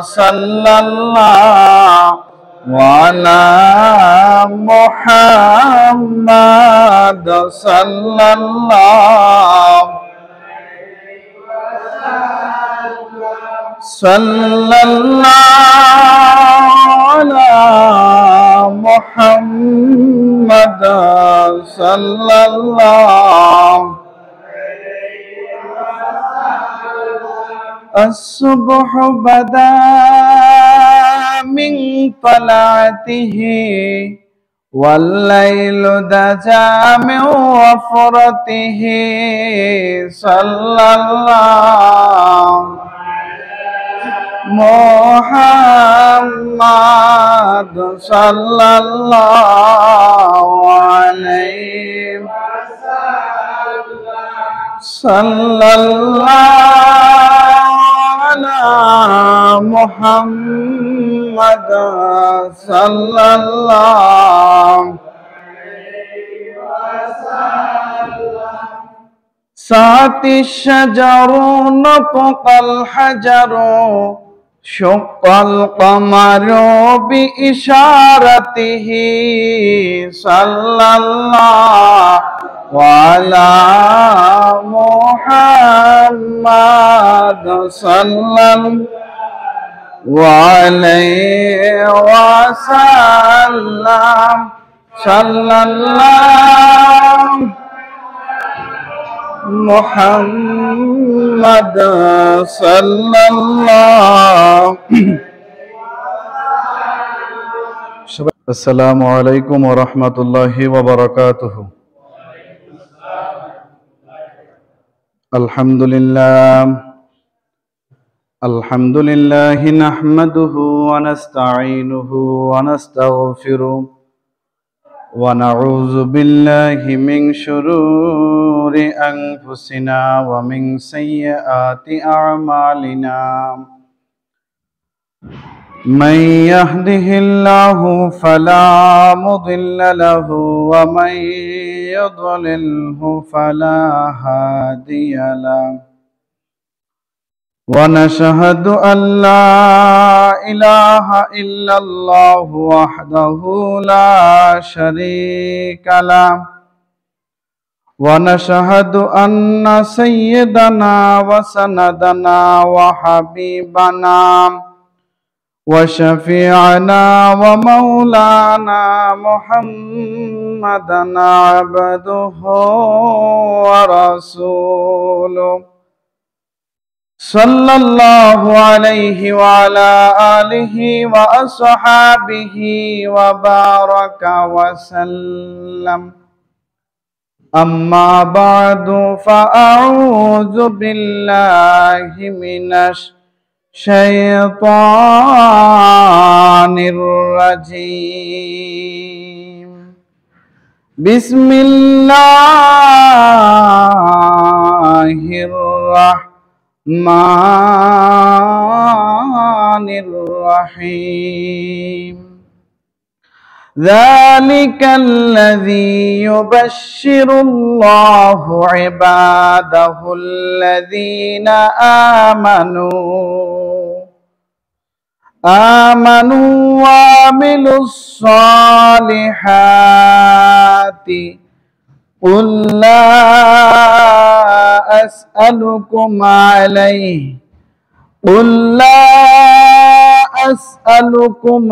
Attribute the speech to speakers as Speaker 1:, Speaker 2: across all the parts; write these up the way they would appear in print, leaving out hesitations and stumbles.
Speaker 1: sallallahu ala Muhammad sallallahu ala Muhammad sallallahu الصبح بدا من طلعته والليل دجى من وفرته صلى الله محمد صلى الله عليه صلى الله على محمد صلى الله سات الشجر نطق الحجر شق القمر بإشارته صلى الله وعلى محمد صلى الله عليه وسلم صلى الله محمد صلى الله. السلام عليكم ورحمة الله وبركاته. الحمد لله نحمده ونستعينه ونستغفره ونعوذ بالله من شرور أنفسنا ومن سيئات أعمالنا من يهده الله فلا مضل له ومن يضلله فلا هادي له ونشهد أن لا إله إلا الله وحده لا شريك له ونشهد أن سيدنا وسندنا وحبيبنا وشفيعنا ومولانا محمدا عبده ورسوله صلى الله عليه وعلى آله وأصحابه وبارك وسلم. أما بعد فأعوذ بالله من الشيطان الرجيم. بسم الله الرحمن الرحيم. ذلك الذي يبشر الله عباده الذين آمنوا وعملوا الصالحات. قل لا أسألكم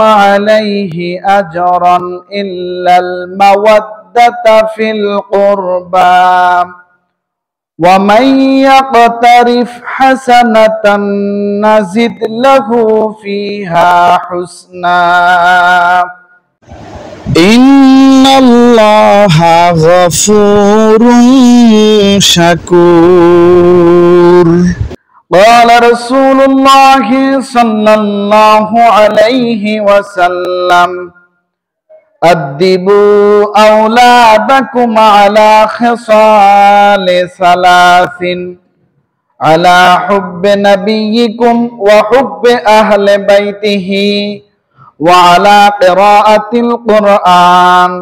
Speaker 1: عليه أجرا إلا المودة في القربى ومن يقترف حسنة نزد له فيها حسنا إن الله غفور شكور. قال رسول الله صلى الله عليه وسلم أدبوا أولادكم على خصال ثلاث: على حب نبيكم وحب أهل بيته وعلى قراءة القرآن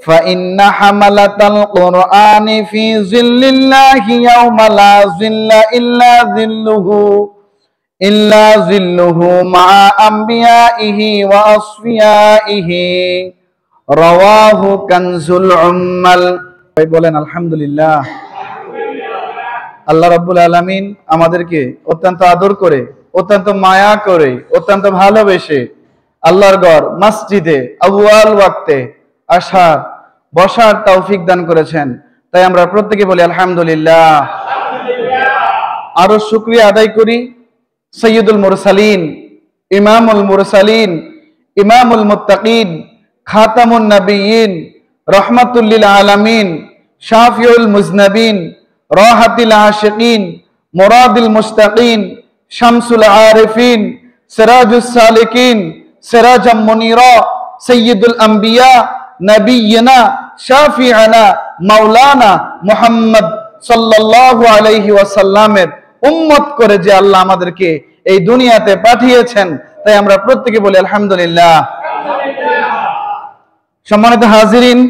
Speaker 1: فإن حملة القرآن في ظل الله يوم لا ظل إلا ظله ইল্লা জিল্লুহু মা আম্বিয়াইহি ওয়া আসফিয়াইহি রাওয়াহু কানজুল উম্মাল। বলেন আলহামদুলিল্লাহ। আল্লাহ রাব্বুল আলামিন আমাদেরকে অত্যন্ত আদর করে, অত্যন্ত মায়া করে, অত্যন্ত ভালোবেসে আল্লাহর ঘর মসজিদে আউয়াল ওয়াক্তে আসার বসার তৌফিক দান করেছেন। তাই আমরা প্রত্যেকে বলি আলহামদুলিল্লাহ। আরো শুকরিয়া আদায় করি সৈয়দুল মুরসালিন, ইমামুল মুরসালিন, ইমামুল মুত্তাকিন, খাতামুন নবিয়্যিন, রাহমাতুল লিল আলামিন, শাফিউল মুজনাবিন, রাহাতিল আশিকিন, মুরাদিল মুস্তাকিন, শামসুল আরিফিন, সিরাজুস সালিকিন, সিরাজাম মুনীরা, সৈয়দুল আম্বিয়া, নবিয়্যিনা, শাফিআনা, মাওলানা মুহাম্মদ সাল্লাল্লাহু আলাইহি ওয়াসাল্লামের উম্মত করে যে আল্লাহ আমাদেরকে এই দুনিয়াতে পাঠিয়েছেন, তাই আমরা প্রত্যেকে বলি আলহামদুলিল্লাহ। সম্মানিত হাজিরিন,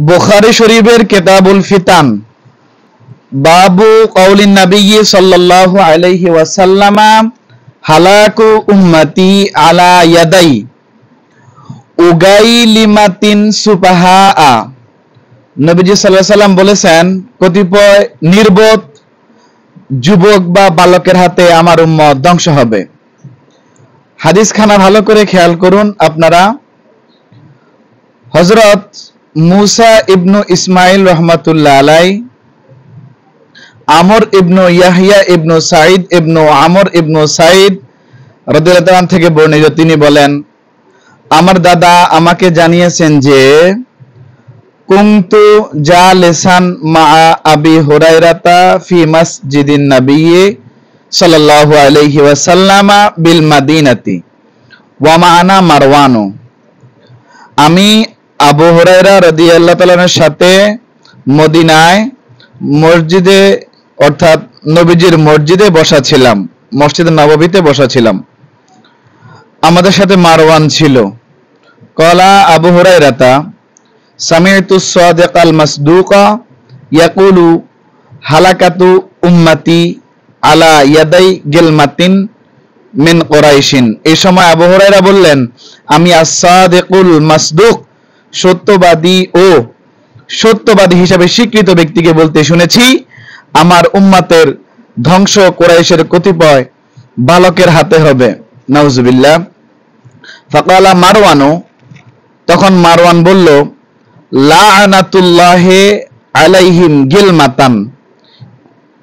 Speaker 1: বুখারী শরীফের কিতাবুল ফিতান, বাবু কওলিন নবী সাল্লাল্লাহু আলাইহি ওয়াসাল্লাম হালাকু উম্মতি আলা ইয়াদাই উগাইলিমাতিন সুপাহা। নবীজি সাল্লাল্লাহু আলাইহি ওয়াসাল্লাম বলেছেন, কতিপয় নির্বোধ যুবক বা বালকের হাতে আমার উম্মত ধ্বংস হবে। হাদিস খানা ভালো করে খেয়াল করুন আপনারা। হযরত মুসা ইবনু ইসমাইল রাহমাতুল্লাহ আলাই, আমর ইবনু ইয়াহইয়া ইবনু সাঈদ ইবনু আমর ইবনু সাঈদ রাদিয়াল্লাহু আনহু থেকে বর্ণিত, তিনি বলেন, আমার দাদা আমাকে জানিয়েছেন যে কুনতু জালিসান মা আবি হুরায়রাতা ফি মসজিদিন নবী সাল্লাল্লাহু আলাইহি ওয়াসাল্লাম বিল মাদিনাতি ওয়া মা'ানা মারওয়ানু। আমি আবু হুরায়রা রাদিয়াল্লাহু তাআলার সাথে মদিনায় মসজিদে অর্থাৎ নবীজির মসজিদে বসা ছিলাম, মসজিদে নববীতে বসা ছিলাম, আমাদের সাথে মারওয়ান ছিল। ক্বালা আবু হুরায়রাতা সামি'তু সাদিকাল মাসদুকা ইয়াকুলু হালাকাতু উম্মতি আলা ইয়াদাই গিলমাতিন মিন কুরাইশিন। এই সময় আবু হুরায়রা বললেন, আমি as-সাদিকুল মাসদুক, সত্যবাদী হিসাবে স্বীকৃত ব্যক্তিকে বলতে শুনেছি, আমার উম্মতের ধ্বংস কুরাইশের কতিপয় বালকের হাতে হবে। নাউজুবিল্লাহ। ফাকালা মারওয়ানু, তখন মারওয়ান বলল, লা'নাতুল্লাহি আলাইহিম গিলমাতান,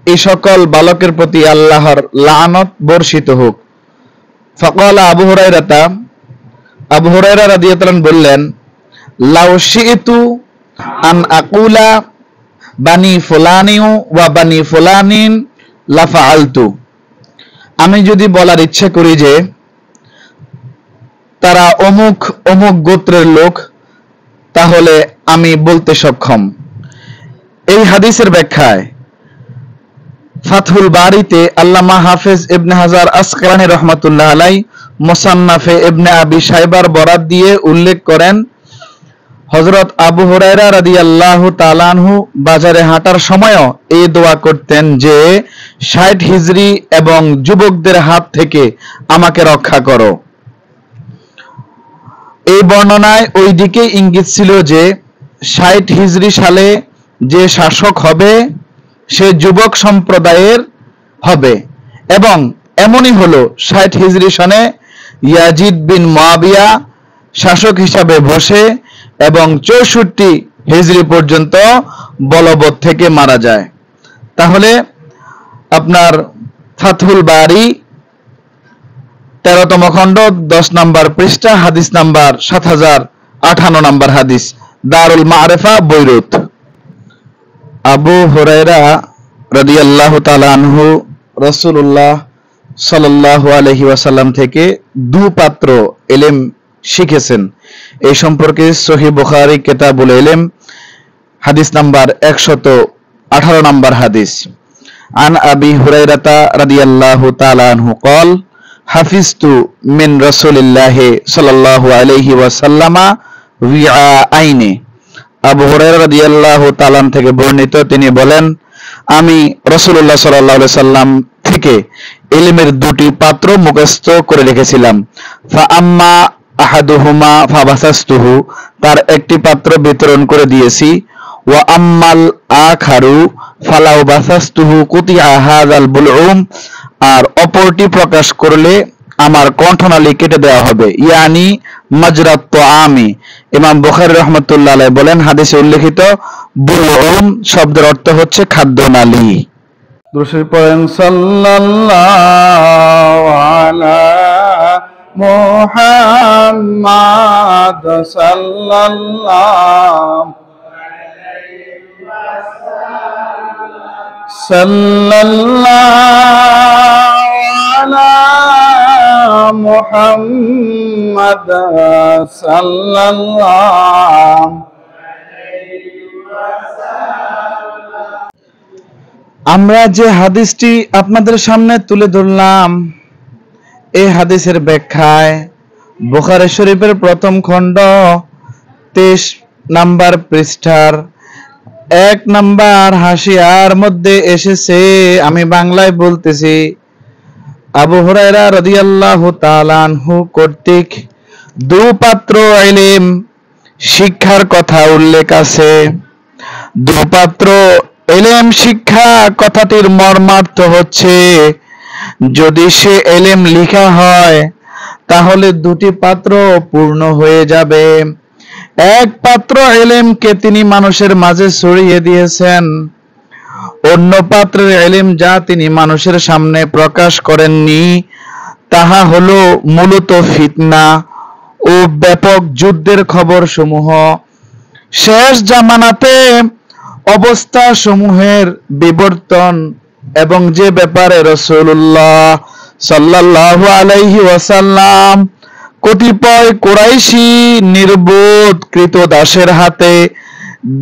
Speaker 1: এই সকল বালকের প্রতি আল্লাহর লানত বর্ষিত হোক। ফাকালা আবু হুরায়রা রাদিয়াল্লাহু আনহু বললেন, লাউ শি'তু আন আকুলা বানি ফুলানিউ ওয়া বানি ফুলানিন লাফাআলতু, আমি যদি বলার ইচ্ছা করি যে তারা অমুক অমুক গোত্রের লোক, তাহলে আমি বলতে সক্ষম। এই হাদিসের ব্যাখ্যায় ফাতহুল বারিতে আল্লামা হাফেজ ইবনে হাজার আসকালানী রহমাতুল্লাহ আলাই মুসান্নাফে ইবনে আবি শাইবার বরাত দিয়ে উল্লেখ করেন, হযরত আবু হুরায়রা রাদিয়াল্লাহু তাআলা আনহু বাজারে হাঁটার সময়ও এই দোয়া করতেন যে 60 হিজরি এবং যুবকদের হাত থেকে আমাকে রক্ষা করো। এই বর্ণনায় ওই দিকে ইঙ্গিত ছিল যে 60 হিজরি সালে যে শাসক হবে সে যুবক সম্প্রদায়ের হবে, এবং এমনই হলো 60 হিজরি সনে ইয়াজিদ বিন মুয়াবিয়া শাসক হিসাবে বসে এবং 64 হিজরি পর্যন্ত বলবৎ থেকে মারা যায়। তাহলে আপনার ফাতহুল বারি 13তম খণ্ড 10 নম্বর পৃষ্ঠা, হাদিস নাম্বার 7058 নম্বর হাদিস, দারুল মাআরিফা বৈরুত। আবু হুরায়রা রাদিয়াল্লাহু তাআলা আনহু রাসূলুল্লাহ সাল্লাল্লাহু আলাইহি ওয়াসাল্লাম থেকে দুপাত্র ইলম শিখেছেন। এই সম্পর্কে সহিহ বুখারী কিতাবুল ইলম হাদিস নাম্বার 118 নম্বর হাদিস। আন আবি হুরায়রাতা রাদিয়াল্লাহু তাআলা আনহু قال হাফিজতু মিন রাসূলিল্লাহি সাল্লাল্লাহু আলাইহি ওয়াসাল্লামা বিআইনি। আবু হুরায়রা রাদিয়াল্লাহু তাআলা থেকে বর্ণিত, তিনি বলেন, আমি রাসূলুল্লাহ সাল্লাল্লাহু আলাইহি সাল্লাম থেকে ইলমের দুটি পাত্র মুখস্থ করে রেখেছিলাম। ফা আম্মা আহাদুহুমা ফাবাসাসতুহু, তার একটি পাত্র বিতরণ করে দিয়েছি। ওয়া আম্মাল আখারু ফালাউ বাসাসতুহু কুতিয়া হাযাল বুলউম, আর অপরটি প্রকাশ করলে আমার কণ্ঠনালী কেটে দেওয়া হবে, ইয়ানি মাজরাত তাআমি। ইমাম বুখারী রাহমাতুল্লাহ আলাইহি বলেন, হাদিসে উল্লেখিত বুলউম শব্দের অর্থ হচ্ছে খাদ্যনালী।
Speaker 2: দুরূদ পড়েন সাল্লাল্লাহু আলা মুহাম্মাদ সাল্লাল্লাহু আলা মুহাম্মাদ সাল্লাল্লাহু।
Speaker 1: আমরা যে হাদিসটি আপনাদের সামনে তুলে ধরলাম, এই হাদিসের ব্যাখ্যায় বুখারী শরীফের প্রথম খণ্ড 23 নাম্বার পৃষ্ঠার 1 নাম্বার হাসিয়ার মধ্যে এসেছে, আমি বাংলায় বলতেছি। আবু হুরায়রা রাদিয়াল্লাহু তাআলা আনহু কর্তৃক দুপাত্র ইলম শিক্ষার কথা উল্লেখ আছে। দুপাত্র ইলম শিক্ষা কথাটির মর্মার্থ হচ্ছে, যদি সে ইলম লেখা হয় তাহলে দুটি পাত্র পূর্ণ হয়ে যাবে। এক পাত্র ইলমকে তিনি মানুষের মাঝে ছড়িয়ে দিয়েছেন, অন্য পাত্রের ইলম যা তিনি মানুষের সামনে প্রকাশ করেননি তাহা হলো মূলত ফিতনা ও ব্যাপক যুদ্ধের খবর সমূহ, শেষ জামানাতে অবস্থা সমূহের বিবর্তন, এবং যে ব্যাপারে রাসূলুল্লাহ সাল্লাল্লাহু আলাইহি ওয়াসাল্লাম কতিপয় কুরাইশি নির্বোধ কৃতদাসের হাতে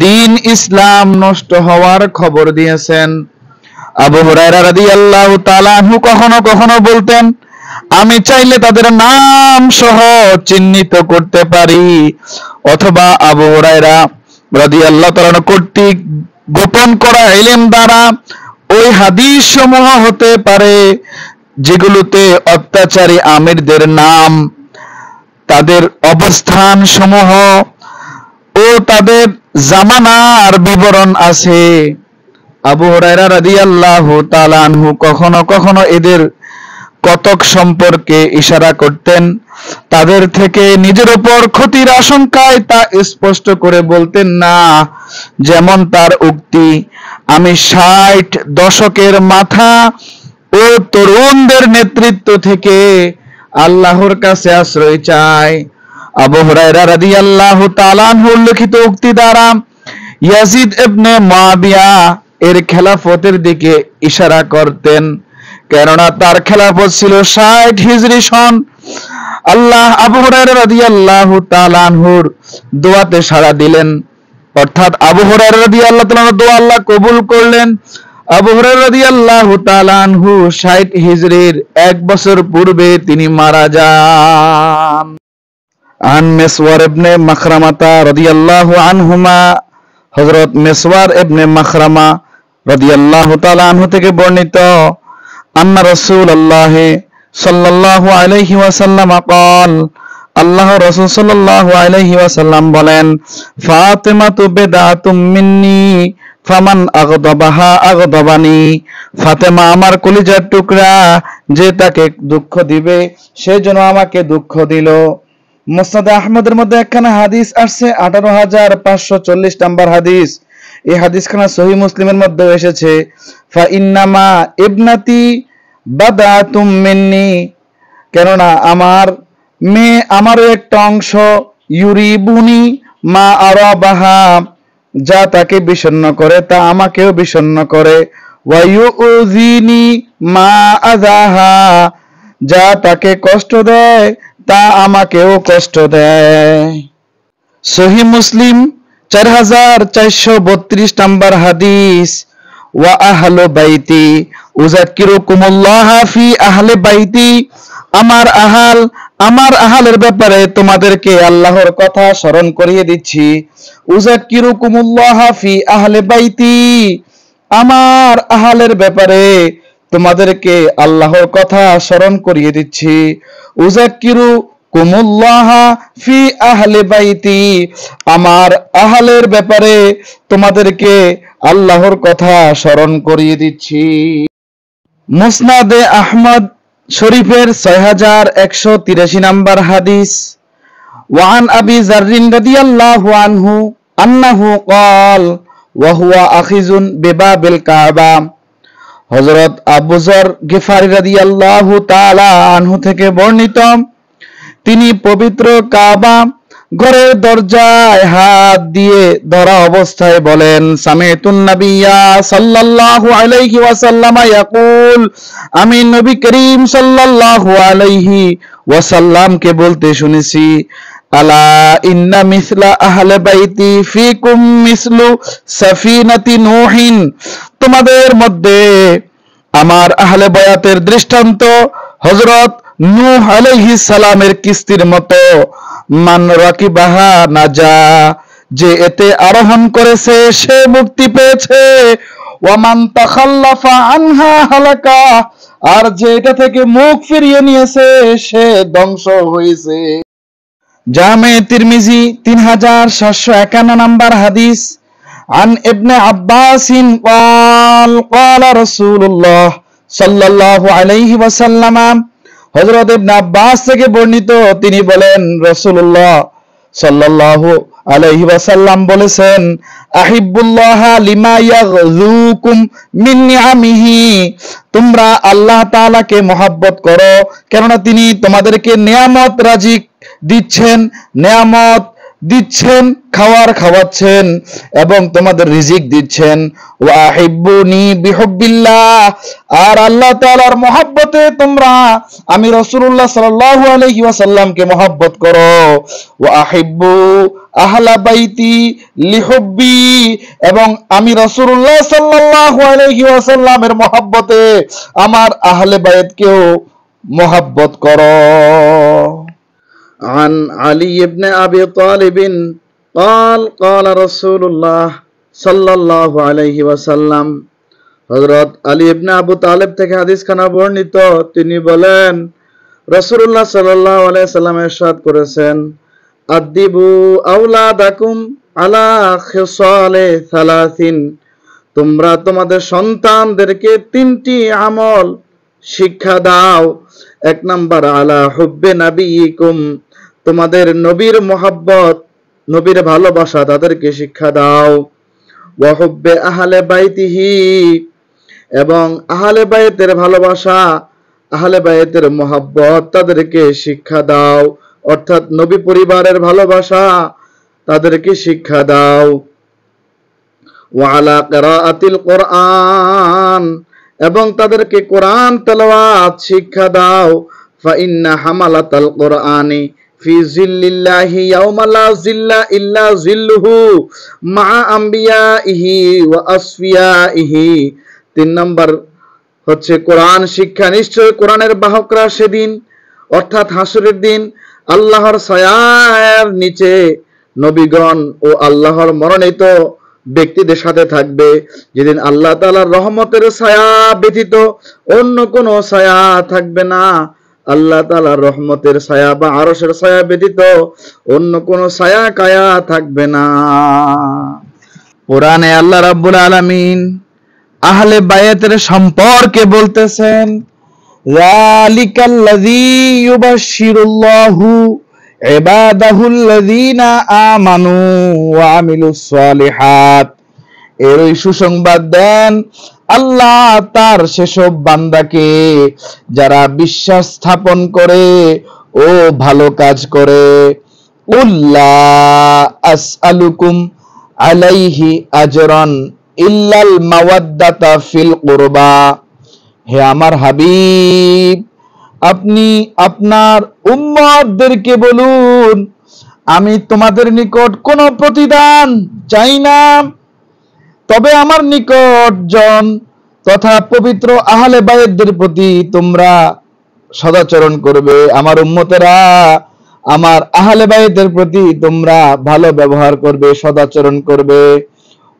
Speaker 1: দ্বীন ইসলাম নষ্ট হওয়ার খবর দিয়েছেন। আবু হুরায়রা রাদিয়াল্লাহু তাআলা আনহু কখনো কখনো বলতেন, আমি চাইলে তাদের নাম সহ চিহ্নিত করতে পারি, অথবা আবু হুরায়রা রাদিয়াল্লাহু তাআলা কর্তৃক গোপন করা ইলম দ্বারা ওই হাদিস সমূহ হতে পারে যেগুলোতে অত্যাচারী আমিরদের নাম, তাদের অবস্থান সমূহ ও তাদের জামানার বিবরণ আছে। আবু হুরায়রা রাদিয়াল্লাহু তাআলা আনহু কখনো কখনো এদের কতক সম্পর্কে ইশারা করতেন, তাদের থেকে নিজের উপর ক্ষতির আশঙ্কায় তা স্পষ্ট করে বলতেন না। যেমন তার উক্তি, আমি 60 দশকের মাথা ও তরুণদের নেতৃত্ব থেকে আল্লাহর কাছে আশ্রয় চাই। আবু হুরায়রা রাদিয়াল্লাহু তাআলা আনহু উল্লেখিত উক্তি দ্বারা ইয়াজিদ ইবনে মুআবিয়া এর খেলাফতের দিকে ইশারা করতেন, কেননা তার খেলাফত ছিল 60 হিজরি সন। আল্লাহ আবু হুরায়রা রাদিয়াল্লাহু তাআলা আনহুর দোয়াতে সাড়া দিলেন, অর্থাৎ আবু হুরায়রা রাদিয়াল্লাহু তাআলার দোয়া আল্লাহ কবুল করলেন। আবু হুরায়রা রাদিয়াল্লাহু তাআলা আনহু 60 হিজরির 1 বছর পূর্বে তিনি মারা যান। আন মিসওয়ার ইবনে মাখরামাতা রাদিয়াল্লাহু আনহুমা, হযরত মিসওয়ার ইবনে মাখরামা রাদিয়াল্লাহু তাআলা আনহু থেকে বর্ণিত, আন্না রাসূলুল্লাহ সাল্লাল্লাহু আলাইহি ওয়াসাল্লাম قال, আল্লাহ রাসূল সাল্লাল্লাহু আলাইহি ওয়াসাল্লাম বলেন, ফাতিমাতু বিদআতুম মিন্নি ফামান আগদাবাহা আগদাবানি, ফাতেমা আমার কলিজার টুকরা, যে তাকে দুঃখ দিবে সে যেন আমাকে দুঃখ দিল। মুসনাদ আহমদের মধ্যে একখানা হাদিস আসছে 18540 নাম্বার হাদিস। এই হাদিসখানা সহিহ মুসলিমের মধ্যে এসেছে, ফা ইন্নামা ইবনাতি বাদাতুম মিন্নি, কেননা আমার মেয়ে আমারও একটা অংশ, ইউরিবুনি মা আরাবাহা, যা তাকে বিষণ্ণ করে তা আমাকেও বিষণ্ণ করে, ওয়া ইউযিনি মা আযাহা, যা তাকে কষ্ট দেয় তা আমাকেও কষ্ট দেয়। সহিহ মুসলিম 4432 নাম্বার হাদিস। ওয়া আহলু বাইতি উযাক্কিরুকুমুল্লাহ ফি আহলি বাইতি, আমার আহালের ব্যাপারে তোমাদেরকে আল্লাহর কথা স্মরণ করিয়ে দিচ্ছি। উযাক্কিরুকুমুল্লাহ ফি আহলি বাইতি, আমার আহালের ব্যাপারে তোমাদেরকে আল্লাহর কথা স্মরণ করিয়ে দিচ্ছি। উযাক্কিরু কুমুল্লাহ ফি আহলি বাইতি, আমার আহলের ব্যাপারে তোমাদেরকে আল্লাহর কথা স্মরণ করিয়ে দিচ্ছি। মুসনাদে আহমদ শরীফের 6183 নম্বর হাদিস। ওয়ান আবি যাররিন রাদিয়াল্লাহু আনহু আন্নাহু ক্বাল ওয়া হুয়া আখিজুন বিবাবিল কাবা, হযরত আবু যর গিফারি রাদিয়াল্লাহু তাআলা আনহু থেকে বর্ণিত, তিনি পবিত্র কাবা ঘরের দরজায় হাত দিয়ে ধরা অবস্থায় বলেন, সামিতুন নাবিয়্যা সাল্লাল্লাহু আলাইহি ওয়াসাল্লাম ইয়াকুল, আমি নবী করিম সাল্লাল্লাহু আলাইহি ওয়াসাল্লামকে বলতে শুনেছি, আলা ইন্না মিসলা আহলে বাইতি ফিকুম মিসলু সাফিনাতি নূহিন, তোমাদের মধ্যে আমার আহলে বায়াতের দৃষ্টান্ত হযরত নূহ আলাইহিস সালামের কিস্তির মতো। মান রাকিবাহা নাজা, যে এতে আরোহণ করেছে সে মুক্তি পেয়েছে। ওয়া মান তাখাল্লাফা আনহা হালাকা, আর যে এটা থেকে মুখ ফিরিয়ে নিয়েছে সে ধ্বংস হয়েছে। জামে তিরমিজি 3751 নম্বর হাদিস। আন ইবনে আব্বাসিন ক্বাল ক্বালা রাসূলুল্লাহ সাল্লাল্লাহু আলাইহি ওয়াসাল্লাম, হযরত ইবনে আব্বাস থেকে বর্ণিত, তিনি বলেন রাসূলুল্লাহ সাল্লাল্লাহু আলাইহি ওয়াসাল্লাম বলেছেন, আহিব্বুল্লাহ লিমা ইয়াগযুকুম মিন নিআমিহি, তোমরা আল্লাহ তাআলাকে মহব্বত করো কেননা তিনি তোমাদেরকে নিয়ামত রাজিক দিচ্ছেন, নিয়ামত দিচ্ছেন, খাওয়াচ্ছেন এবং তোমাদের রিজিক দিচ্ছেন। ওয়া আহিব্বুনি বিহুব্বিল্লাহ, আর আল্লাহ তাআলার মহব্বতে তোমরা আমি রাসূলুল্লাহ সাল্লাল্লাহু আলাইহি ওয়াসাল্লামকে মহব্বত করো। ওয়া আহিব্বু আহলা বাইতি লিহুব্বি, এবং আমি রাসূলুল্লাহ সাল্লাল্লাহু আলাইহি ওয়াসাল্লামের মহব্বতে আমার আহলে বাইতকেও মহব্বত করো। عن علي بن أبي طالب قال قال رسول الله صلى الله عليه وسلم, হযরত আলী ইবনে আবু তালেব থেকে হাদিস খানা বর্ণিত, তিনি বলেন রাসূলুল্লাহ সাল্লাল্লাহু আলাইহি ওয়াসাল্লাম ইরশাদ করেছেন, আদিবু আওলাদাকুম আলা খিসালে সালাসিন, তোমরা তোমাদের সন্তানদেরকে তিনটি আমল শিক্ষা দাও। এক নাম্বার আলা হুব্বে নাবিয়িকুম, তোমাদের নবীর মহব্বত, নবীর ভালোবাসা তাদেরকে শিক্ষা দাও। ওয়া হুব্বে আহলে বাইতিহি, এবং আহলে বাইতের ভালোবাসা, আহলে বাইতের মহব্বত তাদেরকে শিক্ষা দাও, অর্থাৎ নবী পরিবারের ভালোবাসা তাদেরকে শিক্ষা দাও। ওয়া আলা কিরাআতিল কুরআন, এবং তাদেরকে কোরআন তেলাওয়াত শিক্ষা দাও। ফা ইন্না হামালাতাল কুরআনি ফি জিল্লিল্লাহি ইয়াওমা লা জিল্লা ইল্লা জিল্লুহু মা আমবিয়াইহি ওয়া আসফিয়াইহি। 3 নম্বর হচ্ছে কোরআন শিক্ষা, নিশ্চয় কোরআনের বাহকরা সেদিন অর্থাৎ হাসরের দিন আল্লাহর ছায়ার নিচে নবীগণ ও আল্লাহর মনোনীত ব্যক্তিদের সাথে থাকবে, যেদিন আল্লাহ তাআলার রহমতের ছায়া ব্যতীত অন্য কোনো ছায়া থাকবে না। আল্লাহ তাআলার রহমতের ছায়া বা আরশের ছায়া ব্যতীত অন্য কোনো ছায়া কায়া থাকবে না। কোরআনে আল্লাহ রাব্বুল আলামিন আহলে বায়াতের সম্পর্কে বলতেছেন, যালিকাল্লাযী ইউবাশশিরুল্লাহু ইবাদাহুল্লাযীনা আমানু ওয়া আমিলুস সালিহাত, এরই সুসংবাদ দেন আল্লাহ তার সেসব বান্দাকে যারা বিশ্বাস স্থাপন করে ও ভালো কাজ করে। উল্লা আসআলুকুম আলাইহি আজরান ইল্লাল মাওয়াদ্দাতা ফিল কুরবা, হে আমার হাবিব, আপনি আপনার উম্মতদেরকে বলুন, আমি তোমাদের নিকট কোনো প্রতিদান চাই না, তবে আমার নিকটজন তথা পবিত্র আহলে বাইতদের প্রতি তোমরা সদাচরণ করবে। আমার উম্মতেরা আমার আহলে বাইতের প্রতি তোমরা ভালো ব্যবহার করবে, সদাচরণ করবে।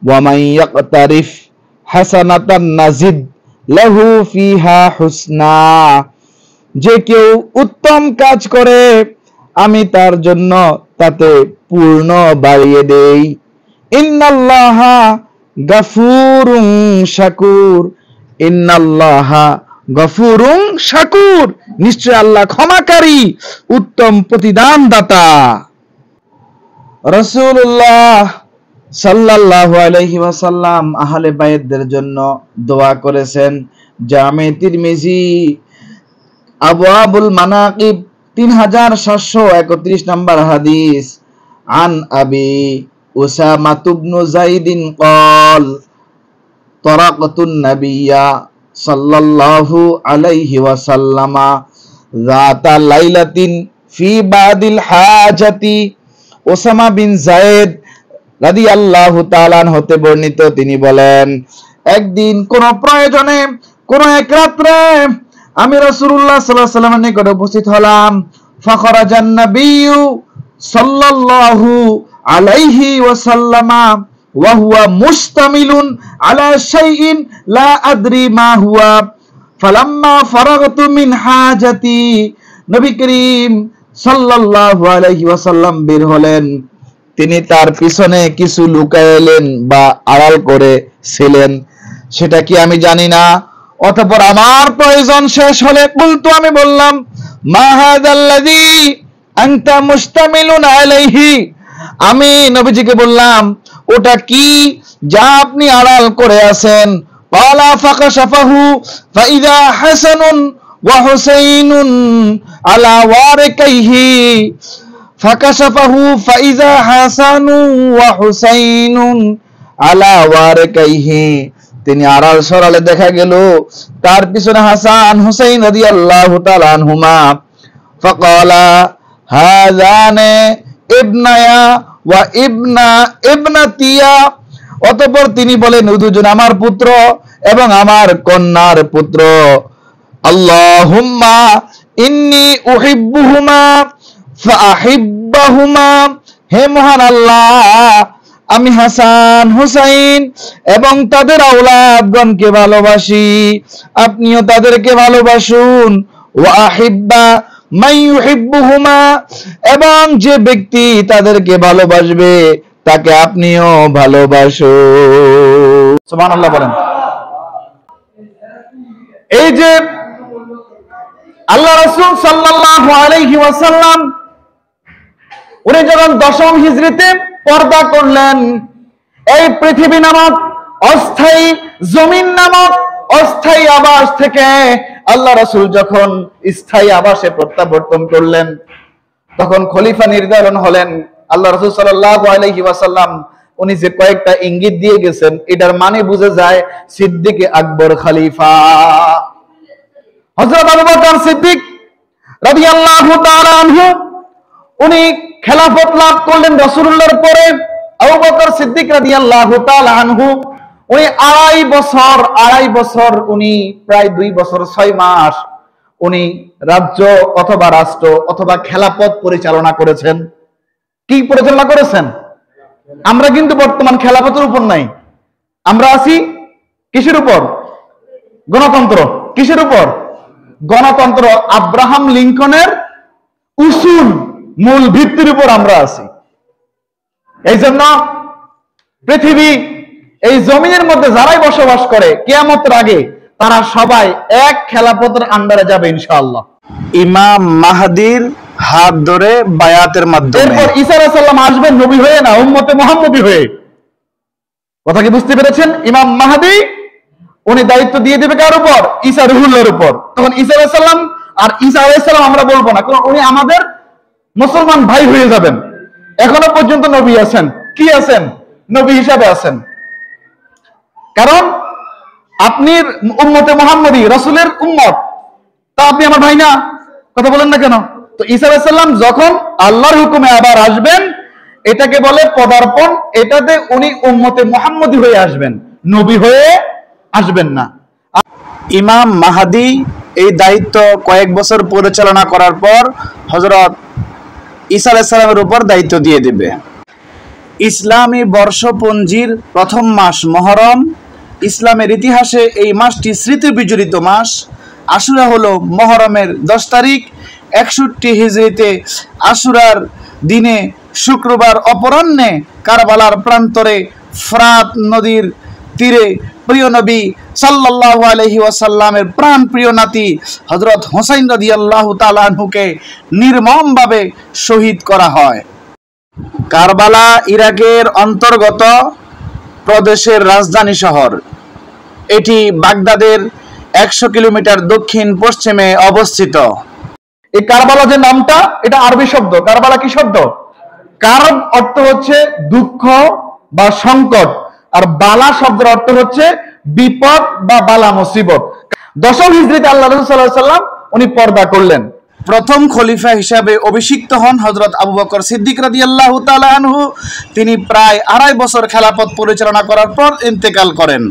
Speaker 1: ওয়া মান ইয়াকতারিফ হাসানাতান নাজিদ লাহু ফিহা হুসনা, যে কেউ উত্তম কাজ করে আমি তার জন্য তাতে পূর্ণ বাড়িয়ে দেই। ইন্নাল্লাহা গাফুরুন শাকুর, ইন্নাল্লাহা গাফুরুন শাকুর, নিশ্চয় আল্লাহ ক্ষমাকারী, উত্তম প্রতিদান দাতা। রাসূলুল্লাহ সাল্লাল্লাহু আলাইহি ওয়াসাল্লাম আহলে বাইতদের জন্য দোয়া করেছেন। জামে তিরমিজি আবওয়াবুল মানাকিব 3731 নম্বর হাদিস। আন আবি উসামা ইবনে যায়দিন قال তারাকাতুন নাবিয়্যা সাল্লাল্লাহু আলাইহি ওয়াসাল্লামা যাতা লাইলাতিন ফি বাদিল হাজাতি। ওসামা বিন যায়েদ রাদিয়াল্লাহু তাআলা হতে বর্ণিত, তিনি বলেন, একদিন কোন প্রয়োজনে কোন এক রাত্রে আমি রাসূলুল্লাহ সাল্লাল্লাহু আলাইহি ওয়াসাল্লামের নিকটে উপস্থিত হলাম। ফাখরাজান নাবিয়্যু সাল্লাল্লাহু আলাইহি ওয়াসাল্লামা ওয়া হুয়া মুশতামিলুন আলা শাইইন লা আদরি মা হুয়া ফালাম্মা ফারাগতু মিন হাজাতি। নবী করিম সাল্লাল্লাহু আলাইহি ওয়াসাল্লাম বের হলেন, তিনি তার পিছনে কিছু লুকাইলেন বা আড়াল করে ছিলেন, সেটা কি আমি জানি না। অতঃপর আমার প্রয়োজন শেষ হলে কুলতু, আমি বললাম, মা হাযাল্লাযী আনতা মুশতামিলুন আলাইহি, আমি নবীজিকে বললাম, ওটা কি যা আপনি আড়াল করে আছেন। ক্বালা ফাকাশাফাহু ফাইযা হাসানুন ওয়া হুসাইনুন আলা ওয়ারিকাইহি, ফাকাশাফাহু ফাইযা হাসানু ওয়া হুসাইনুন আলা ওয়ারিকাইহি, তিনি আড়াল সরালে দেখা গেল তার পিছনে হাসান হুসাইন রাদিয়াল্লাহু তাআলা আনহুমা। ফাকালা হাযানে ইবনায়া ওয়া ইবনাতিয়া, অতঃপর তিনি বলেন, দুজন আমার পুত্র এবং আমার কন্যার পুত্র। আল্লাহুম্মা ইন্নী উহিব্বুহুমা ফাআহিব্বাহুমা, হে মহান আল্লাহ, আমি হাসান হুসাইন এবং তাদের আওলাদগণকে ভালোবাসি, আপনিও তাদেরকে ভালোবাসুন। ওয়া আহিব্বা মান ইউহিব্বুহুমা, এবং যে ব্যক্তি তাদেরকে ভালোবাসবে তাকে আপনিও ভালোবাসুন। সুবহানাল্লাহ বলেন। এই যে আল্লাহ রাসূল সাল্লাল্লাহু আলাইহি ওয়াসাল্লাম উনি যখন 10ম হিজরিতে পর্দা করলেন, এই পৃথিবী নামক অস্থায়ী জমিন নামক অস্থায়ী আবাস থেকে আল্লাহ রাসূল যখন স্থায়ী আবাসে প্রত্যাবর্তন করলেন, তখন খলিফা নির্ধারণ হলেন। আল্লাহ রাসূল সাল্লাল্লাহু আলাইহি ওয়াসাল্লাম উনি যে কয়েকটা ইঙ্গিত দিয়ে গেছেন, এটার মানে বুঝে যায় সিদ্দিক আকবর খলিফা। হযরত আবু বকর সিদ্দিক রাদিয়াল্লাহু তাআলা আনহু উনি খেলাফত লাভ করলেন রাসূলুল্লাহর পরে। আবু বকর সিদ্দিক রাদিয়াল্লাহু তাআলা আনহু উনি আড়াই বছর উনি প্রায় 2 বছর 6 মাস উনি রাজ্য অথবা রাষ্ট্র অথবা খেলাফত পরিচালনা করেছেন। কি পরিচালনা করেছেন? আমরা কিন্তু বর্তমান খেলাফতের উপর নাই, আমরা আছি কিসের উপর? গণতন্ত্র। কিসের উপর? গণতন্ত্র। আব্রাহাম লিঙ্কনের উসুল, মূল ভিত্তির উপর আমরা আছি। এই জন্য পৃথিবী এই জমিনের মধ্যে যারাই বসবাস করে কিয়ামতের আগে তারা সবাই এক খেলাফতের আন্ডারে যাবে ইনশাআল্লাহ,
Speaker 2: ইমাম মাহদীর হাত ধরে বায়াতের মাধ্যমে।
Speaker 1: এরপর ঈসা আলাইহিস সালাম আসবেন নবী হয়ে, না উম্মতে মুহাম্মদী হয়ে। কথা কি বুঝতে পেরেছেন? ইমাম মাহদী উনি দায়িত্ব দিয়ে দেবে কার উপর? ঈসা রুহুল্লাহর উপর। তখন ঈসা আলাইহিস সালাম আর ঈসা আলাইহিস সালাম আমরা বলবো না, কারণ উনি আমাদের মুসলমান ভাই হয়ে যাবেন। এখনো পর্যন্ত নবী আছেন। কি আছেন? নবী হিসাবে আছেন। কারণ আপনি উম্মতে মুহাম্মদী, রাসূলের উম্মত, তা আপনি আমার ভাই না? কথা বলেন না কেন? তো ঈসা আলাইহিস সালাম যখন আল্লাহর হুকুমে আবার আসবেন, এটাকে বলে পদার্পণ। এটাতে উনি উম্মতে মুহাম্মদী হয়ে আসবেন, নবী হয়ে আসবেন না।
Speaker 2: ইমাম মাহদী এই দায়িত্ব কয়েক বছর পরিচালনা করার পর হযরত ঈসা আলাইহিস সালামের উপর দায়িত্ব দিয়ে দেবে। ইসলামী বর্ষপঞ্জির প্রথম মাস মুহররম ইসলামের ইতিহাসে এই মাসটি স্মৃতি বিজড়িত মাস। আশুরা হলো মুহররমের 10 তারিখ। 61 হিজরিতে আশুরার দিনে শুক্রবার অপরাহ্নে কারবালার প্রান্তরে ফরাত নদীর তীরে প্রিয় নবী সাল্লাল্লাহু আলাইহি ওয়াসাল্লামের প্রাণ প্রিয় নাতি হযরত হুসাইন রাদিয়াল্লাহু তাআলা আনহুকে নির্মমভাবে শহীদ করা হয়। কারবালা ইরাকের অন্তর্গত প্রদেশের রাজধানী শহর। এটি বাগদাদের 100 কিলোমিটার দক্ষিণ পশ্চিমে অবস্থিত।
Speaker 1: এই কারবালা যে নামটা, এটা আরবি শব্দ। কারবালা কি শব্দ? কারব অর্থ হচ্ছে দুঃখ বা সংকট, আর বালা শব্দের অর্থ হচ্ছে বিপদ বা বালা মুসিবত। 10 হিজরিতে আল্লাহ রাসূল সাল্লাল্লাহু আলাইহি ওয়াসাল্লাম উনি পর্দা করলেন।
Speaker 2: প্রথম খলিফা হিসাবে অভিষিক্ত হন হযরত আবু বকর সিদ্দিক রাদিয়াল্লাহু তাআলা আনহু। তিনি প্রায় 2.5 বছর খেলাফত পরিচালনা করার পর ইন্তেকাল করেন।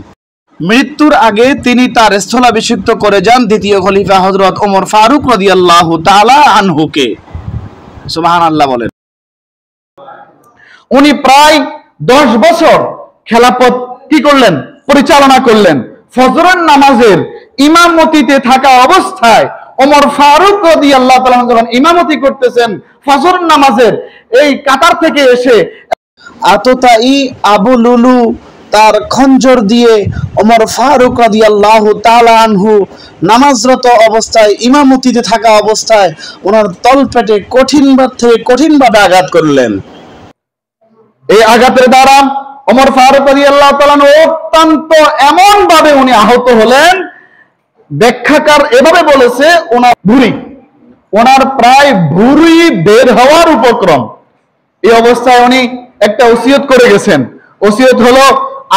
Speaker 2: মৃত্যুর আগে তিনি তার স্থলাভিষিক্ত করে যান দ্বিতীয় খলিফা হযরত ওমর ফারুক রাদিয়াল্লাহু তাআলা আনহুকে। সুবহানাল্লাহ বলেন।
Speaker 1: উনি প্রায় 10 বছর খেলাফত কি করলেন? পরিচালনা করলেন। ফজরের নামাজের ইমামতিতে থাকা অবস্থায় ওমর ফারুক রাদিয়াল্লাহু তাআলা যখন ইমামতি করতেছেন ফজরের নামাজের, এই কাতার থেকে এসে
Speaker 2: আততাই আবু লুলু তার খঞ্জর দিয়ে ওমর ফারুক রাদিয়াল্লাহু তাআলা আনহু নামাজরত অবস্থায় ইমামতিতে থাকা অবস্থায় ওনার তলপেটে কঠিনভাবে আঘাত করলেন।
Speaker 1: এই আঘাতের দ্বারা ওমর ফারুক রাদিয়াল্লাহু তাআলা অত্যন্ত এমন ভাবে উনি আহত হলেন, ব্যাখ্যাকার এভাবে বলেছে ওনার প্রায় ভুঁড়ি বের হওয়ার উপক্রম। এই অবস্থায় উনি একটা ওসিয়ত করে গেছেন। ওসিয়ত হলো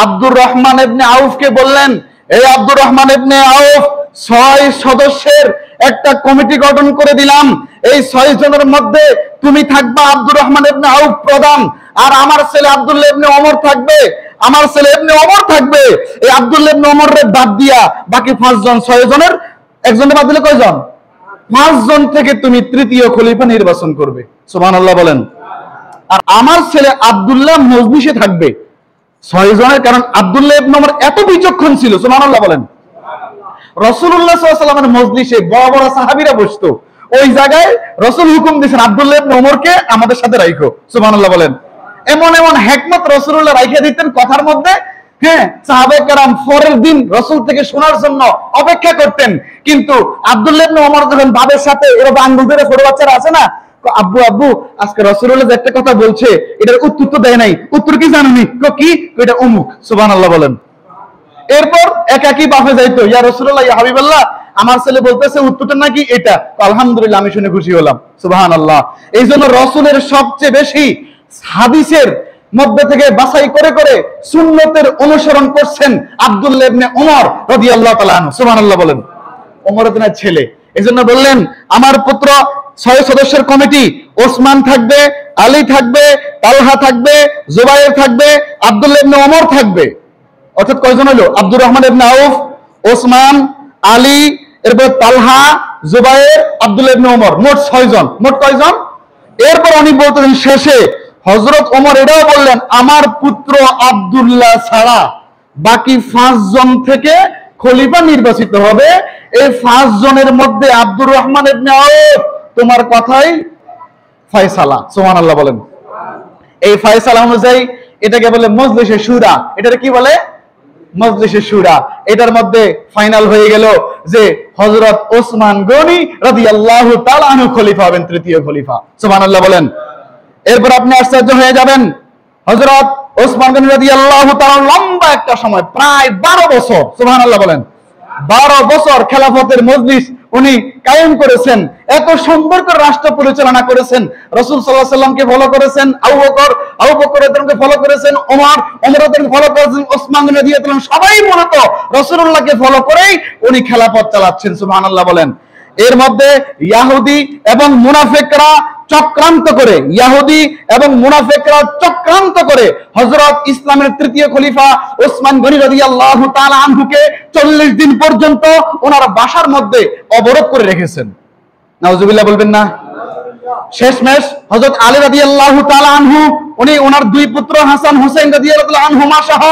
Speaker 1: আব্দুর রহমান ইবনে আউফকে বললেন, এই আব্দুর রহমান ইবনে আউফ, 6 সদস্যের একটা কমিটি গঠন করে দিলাম। এই 6 জনের মধ্যে তুমি থাকবা, আব্দুর রহমান ইবনে আউফ প্রধান, আর আমার ছেলে আব্দুল্লাহ ইবনে ওমর থাকবে। এই আব্দুল্লাহ ইবনে ওমরের বাদ দিয়া বাকি 5 জন, 6 জনের একজনের বাদ দিলে কয়জন? 5 জন থেকে তুমি তৃতীয় খলিফা নির্বাচন করবে। সুবহানাল্লাহ বলেন। আর আমার ছেলে আব্দুল্লাহ মজলিসে থাকবে 6 জনের, কারণ আব্দুল্লাহ ইবনে ওমর এত বিচক্ষণ ছিল। সুবহানাল্লাহ বলেন। রাসূলুল্লাহ সাল্লাল্লাহু আলাইহি ওয়াসাল্লামের মজলিসে বড় বড় সাহাবীরা বসতো, ওই জায়গায় রাসূল হুকুম দিয়েছেন আব্দুল্লাহ ইবনে ওমরকে আমাদের সাথে রাখো। সুবহানাল্লাহ বলেন। এমন হিকমত রাসূলুল্লাহ রাইখা দিতেন কথার মধ্যে। হ্যাঁ, সাহাবায়ে কেরাম পরের দিন রাসূল থেকে শোনার জন্য অপেক্ষা করতেন। কিন্তু আব্দুল্লাহ ইবনে ওমর যখন বাবার সাথে এরকম আঙ্গুল ধরে ছোট বাচ্চারা আছে না, আব্বু আব্বু আজকে রাসূলুল্লাহ যে একটা কথা বলছে এটার উত্তর তো দেয় নাই, উত্তর কি জানেননি? কি? এটা অমুক। সুবহানাল্লাহ বলেন। এরপর একাকি বাপে যাইতো, ইয়া রাসূলুল্লাহ, ইয়া হাবিবাল্লাহ, আমার ছেলে বলতেছে উত্তরটা নাকি এটা। আলহামদুলিল্লাহ, আমি শুনে খুশি হলাম। সুবহানাল্লাহ। এই জন্য রাসূলের সবচেয়ে বেশি হাদিসের মধ্যে থেকে বাছাই করে করে সুন্নতের অনুসরণ করছেন আব্দুল্লাহ ইবনে ওমর রাদিয়াল্লাহু তাআলা আনহু। সুবহানাল্লাহ বলেন। ওমর ইবনের ছেলে, এজন্য বললেন আমার পুত্র 6 সদস্যের কমিটি, ওসমান থাকবে, আলী থাকবে, তালহা থাকবে, জুবাইর থাকবে, আব্দুল্লাহ ইবনে ওমর থাকবে। অর্থাৎ কয়জন হলো? আব্দুর রহমান ইবনে আউফ, ওসমান, আলী, এরপর তালহা, জুবাইর, আব্দুল্লাহ ইবনে ওমর, মোট 6 জন। মোট কয়জন? এরপর উনি বলতেন শেষে হযরত ওমর এটাও বললেন, আমার পুত্র আব্দুল্লাহ ছাড়া বাকি 5 জন থেকে খলিফা নির্বাচিত হবে। এই 5 জনের মধ্যে আব্দুর রহমান ইবনে আউফ, তোমার কথাই ফয়সালা। সুবহানাল্লাহ বলেন। এই ফয়সালা অনুযায়ী এটাকে বলে মজলিসে শুরা। এটাকে কি বলে? মজলিসে শুরা। এটার মধ্যে ফাইনাল হয়ে গেল যে হযরত ওসমান গনি রাদিয়াল্লাহু তাআলা আনহু খলিফা হবেন, তৃতীয় খলিফা। সুবহানাল্লাহ বলেন। এরপর আপনি আশ্চর্য হয়ে যাবেন, হযরত ওসমান গনি রাদিয়াল্লাহু তাআলা লম্বা একটা সময়, প্রায় 12 বছর, সুবহানাল্লাহ বলেন, 12 বছর খেলাফতের মজলিস উনি কায়েম করেছেন। এত সুন্দর করে রাষ্ট্র পরিচালনা করেছেন। রাসূল সাল্লাল্লাহু আলাইহি সাল্লামকে ফলো করেছেন, আবু বকর রাদিয়াল্লাহু ফলো করেছেন, ওমর রাদিয়াল্লাহু ফলো করেছেন, ওসমান রাদিয়াল্লাহু, সবাই মূলত রাসূলুল্লাহকে ফলো করেই উনি খেলাফত চালাচ্ছেন। সুবহানাল্লাহ বলেন। এর মধ্যে ইহুদি এবং মুনাফিকরা চক্রান্ত করে হযরত ইসলামের তৃতীয় খলিফা ওসমান গনি রাদিয়াল্লাহু তাআলা আনহুকে 40 দিন পর্যন্ত ওনার বাসার মধ্যে অবরোধ করে রেখেছেন। নাউজুবিল্লাহ বলবেন না? শেষমেশ হযরত আলী রাদিয়াল্লাহু তাআলা আনহু উনি ওনার দুই পুত্র হাসান হুসাইন রাদিয়াল্লাহু আনহুমা সহ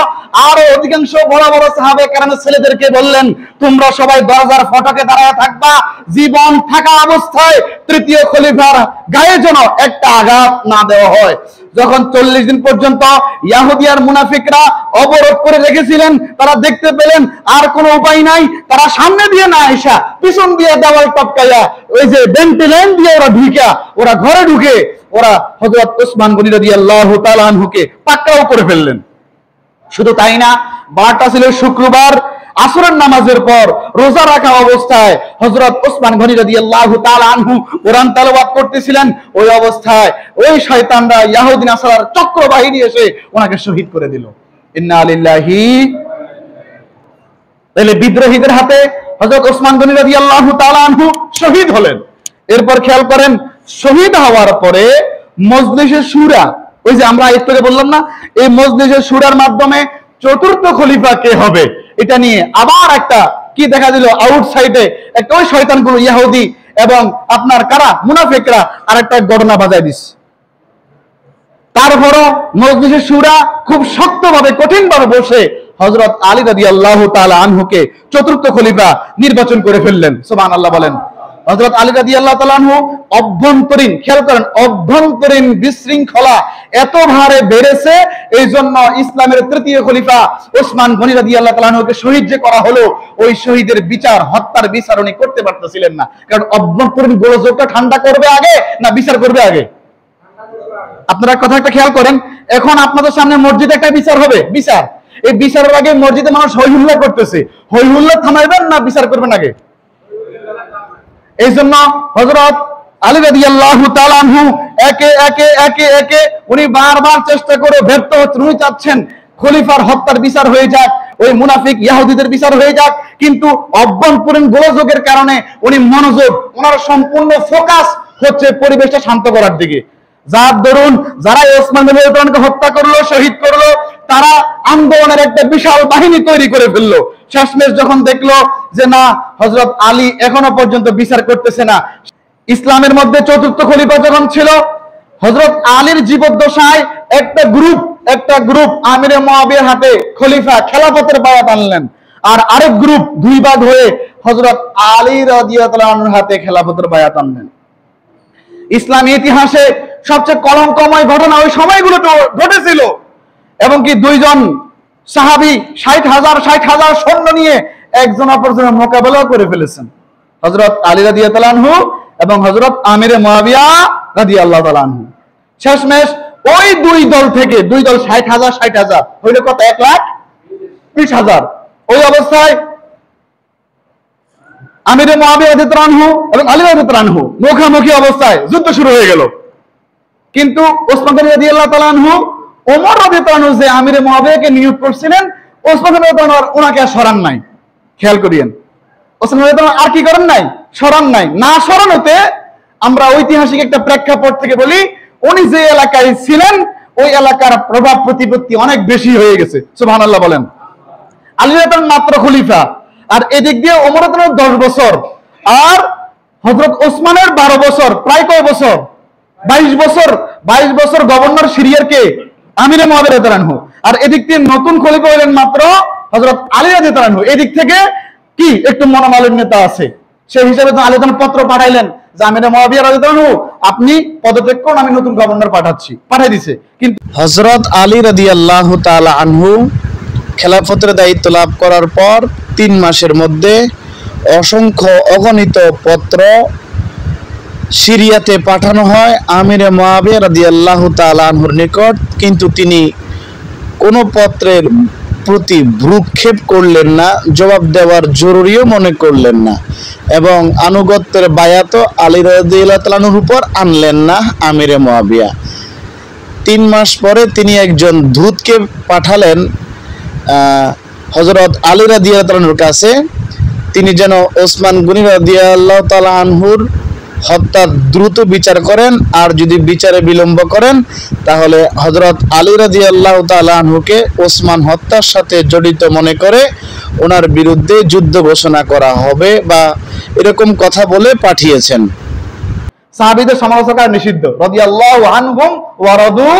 Speaker 1: আরো অধিকাংশ বড় বড় সাহাবে কেরামের ছেলেদেরকে বললেন, তোমরা সবাই দরজার ফটকে দাঁড়ায় থাকবা, জীবন থাকা অবস্থায় তৃতীয় খলিফার গায়ে যেন একটা আঘাত না দেওয়া হয়। যখন 40 দিন পর্যন্ত ইহুদি আর মুনাফিকরা অবরোধ করে রেখেছিলেন, তারা দেখতে পেলেন আর কোনো উপায় নাই, তারা সামনে দিয়ে না আইসা পিছন দিয়ে দেওয়াল টপকাইয়া ওই যে ভেন্টিলেন দিয়ে ওরা ঘরে ঢুকে ওরা হযরত ওসমান গনি রাদিয়াল্লাহু তাআলা আনহুকে পাকড়াও করে ফেললেন। শুধু তাই না, বারটা ছিল শুক্রবার, আসরের নামাজের পর রোজা রাখা অবস্থায় হযরত ওসমান গনি রাদিয়াল্লাহু তাআলা আনহু কোরআন তেলাওয়াত করতেছিলেন। ওই অবস্থায় ওই শয়তানরা ইহুদি নাসারার চক্র বাহিনী এসে ওনাকে শহীদ করে দিল। ইন্না লিল্লাহি। তাহলে বিদ্রোহীদের হাতে হযরত ওসমান গনি রাদিয়াল্লাহু তাআলা আনহু শহীদ হলেন। এরপর খেয়াল করেন, শহীদ হওয়ার পরে মজলিসে শুরা, ওই যে আমরা একটু আগে বললাম না, এই মজলিসে শুরার মাধ্যমে চতুর্থ খলিফা কে হবে এটা নিয়ে আবার একটা কি দেখা দিল, আউটসাইডে একটা ওই শয়তানগুলো ইহুদি এবং আপনার কারা মুনাফিকরা আর একটা ঘটনা বাজায় দিচ্ছে। তারপরও মজলিসে শুরা খুব শক্তভাবে কঠিনভাবে বসে হযরত আলী রাদিয়াল্লাহু তাআলা আনহুকে চতুর্থ খলিফা নির্বাচন করে ফেললেন। সুবহানাল্লাহ বলেন। হযরত আলী রাদিয়াল্লাহু তাআলা আনহু অভ্যন্তরীণ, খেয়াল করেন, অভ্যন্তরীণ বিশৃঙ্খলা এত ভারে বেড়েছে, এই জন্য ইসলামের তৃতীয় খলিফা ওসমান গনি রাদিয়াল্লাহু তাআলা আনহুকে শহীদ যে করা হলো, ওই শহীদের বিচার, হত্যার বিচার উনি করতে পারতেছিলেন না। কারণ অভ্যন্তরীণ গোলযোগটা ঠান্ডা করবে আগে না বিচার করবে আগে? আপনারা কথা একটা খেয়াল করেন, এখন আপনাদের সামনে মসজিদে একটা বিচার হবে, বিচার, এই বিচারের আগে মসজিদে মানুষ হই হুল্লা করতেছে, হই হুল্লা থামাইবেন না বিচার করবেন আগে? এই জন্য হযরত আলী রাদিয়াল্লাহু তাআলা আনহু একে একে একে একে উনি বারবার চেষ্টা করে ব্যর্থ হচ্ছেন। উনি চাচ্ছেন খলিফার হত্যার বিচার হয়ে যাক, ওই মুনাফিক ইহুদিদের বিচার হয়ে যাক, কিন্তু অভ্যন্তরীণ গোলযোগের কারণে উনি মনোযোগ, ওনার সম্পূর্ণ ফোকাস হচ্ছে পরিবেশটা শান্ত করার দিকে। যার দরুন যারা ওসমান গনি রাদিয়াল্লাহু তাআলাকে হত্যা করলো, শহীদ করলো, তারা আন্দোলনের একটা বিশাল বাহিনী তৈরি করে ফেললো। শেষমেশ যখন দেখলো যে না, হযরত আলী এখনো পর্যন্ত বিচার করতেছে না, ইসলামের মধ্যে চতুর্থ খলিফা যখন ছিল, হযরত আলীর জীবদ্দশায় একটা গ্রুপ আমিরে মুয়াবিয়ার হাতে খলিফা খেলাফতের বায়াত আনলেন, আর আরেক গ্রুপ দুই ভাগ হয়ে হযরত আলী রাদিয়াল্লাহু তাআলা আনহুর হাতে খেলাফতের বায়াত আনলেন। ইসলামী ইতিহাসে সবচেয়ে কলঙ্কময় ঘটনা ওই সময়গুলো ঘটেছিল, এবং কি দুইজন সাহাবী 60,000 সৈন্য নিয়ে একজন অপরজনের মোকাবেলা করে ফেলেছেন, হযরত আলী রাদিয়াল্লাহু তাআলা আনহু এবং হযরত আমিরে মুয়াবিয়া রাদিয়াল্লাহু তাআলা আনহু। শেষমেশ ওই দুই দল থেকে, দুই দল 60,000 হইল কত, 1,20,000। ওই অবস্থায় আমিরে মুয়াবিয়া রাদিয়াল্লাহু আনহু এবং আলী রাদিয়াল্লাহু আনহু মুখোমুখি অবস্থায় যুদ্ধ শুরু হয়ে গেল। কিন্তু ওসমান গনি রাদিয়াল্লাহু তাআলা আনহু ওমর রাদিয়াল্লাহু আনহু যে আমিরে মুয়াবিয়াকে নিয়োগ করছিলেন, ওসমান গনি রাদিয়াল্লাহু আনহু ওনাকে আর সরান নাই। খেয়াল করিয়েন, ওসমান গনি রাদিয়াল্লাহু আনহু আর কি করেন নাই, সরান নাই। না সরানোতে আমরা ঐতিহাসিক একটা প্রেক্ষাপট থেকে বলি, উনি যে এলাকায় ছিলেন ওই এলাকার প্রভাব প্রতিপত্তি অনেক বেশি হয়ে গেছে। সুবহানাল্লাহ বলেন। আলী রাদিয়াল্লাহু আনহু মাত্র খলিফা, আর এদিক দিয়ে ওমর রাদিয়াল্লাহু আনহু 10 বছর, আর হযরত ওসমানের 12 বছর, প্রায় কয় বছর, 22 বছর গভর্নর সিরিয়ার কে, আমিরে মুয়াবিয়া রাদিয়াল্লাহু আনহু। আর এদিক দিয়ে নতুন খলিফা হলেন মাত্র হযরত আলী রাদিয়াল্লাহু আনহু। এদিক থেকে কি একটু মনোমালিন্যতা আছে, সেই হিসাবে তো আলী রাদিয়াল্লাহু আনহু পত্র পাঠাইলেন যে আমিরে মুয়াবিয়া রাদিয়াল্লাহু আনহু আপনি পদত্যাগ করুন, আমি নতুন গভর্নর পাঠাই দিছে। কিন্তু
Speaker 3: হযরত আলী রাদিয়াল্লাহু তাআলা আনহু খেলাফতের দায়িত্ব লাভ করার পর 3 মাসের মধ্যে অসংখ্য অগণিত পত্র সিরিয়াতে পাঠানো হয় আমিরে মুয়াবিয়া রাদিয়াল্লাহু তাআলা আনহুর নিকট, কিন্তু তিনি কোনো পত্রের প্রতি ভ্রুক্ষেপ করলেন না, জবাব দেওয়ার জরুরিও মনে করলেন না, এবং আনুগত্যের বায়াত আলী রাদিয়াল্লাহু তাআলা আনহুর উপর আনলেন না আমিরে মুয়াবিয়া। 3 মাস পরে তিনি একজন দূতকে পাঠালেন হযরত আলী রাদিয়াল্লাহু তাআলা আনহুর কাছে, তিনি যেন ওসমান গনি রাদিয়াল্লাহু তাআলা আনহুর হত্যা দ্রুত বিচার করেন, আর যদি বিচারে বিলম্ব করেন তাহলে হযরত আলী রাদিয়াল্লাহু তাআলা আনহুকে ওসমান হত্যার সাথে জড়িত মনে করে ওনার বিরুদ্ধে যুদ্ধ ঘোষণা করা হবে, বা এরকম কথা বলে পাঠিয়েছেন।
Speaker 1: সাহাবীদের সমালোচনা নিষিদ্ধ। রাদিয়াল্লাহু আনহুম ওয়া রাদু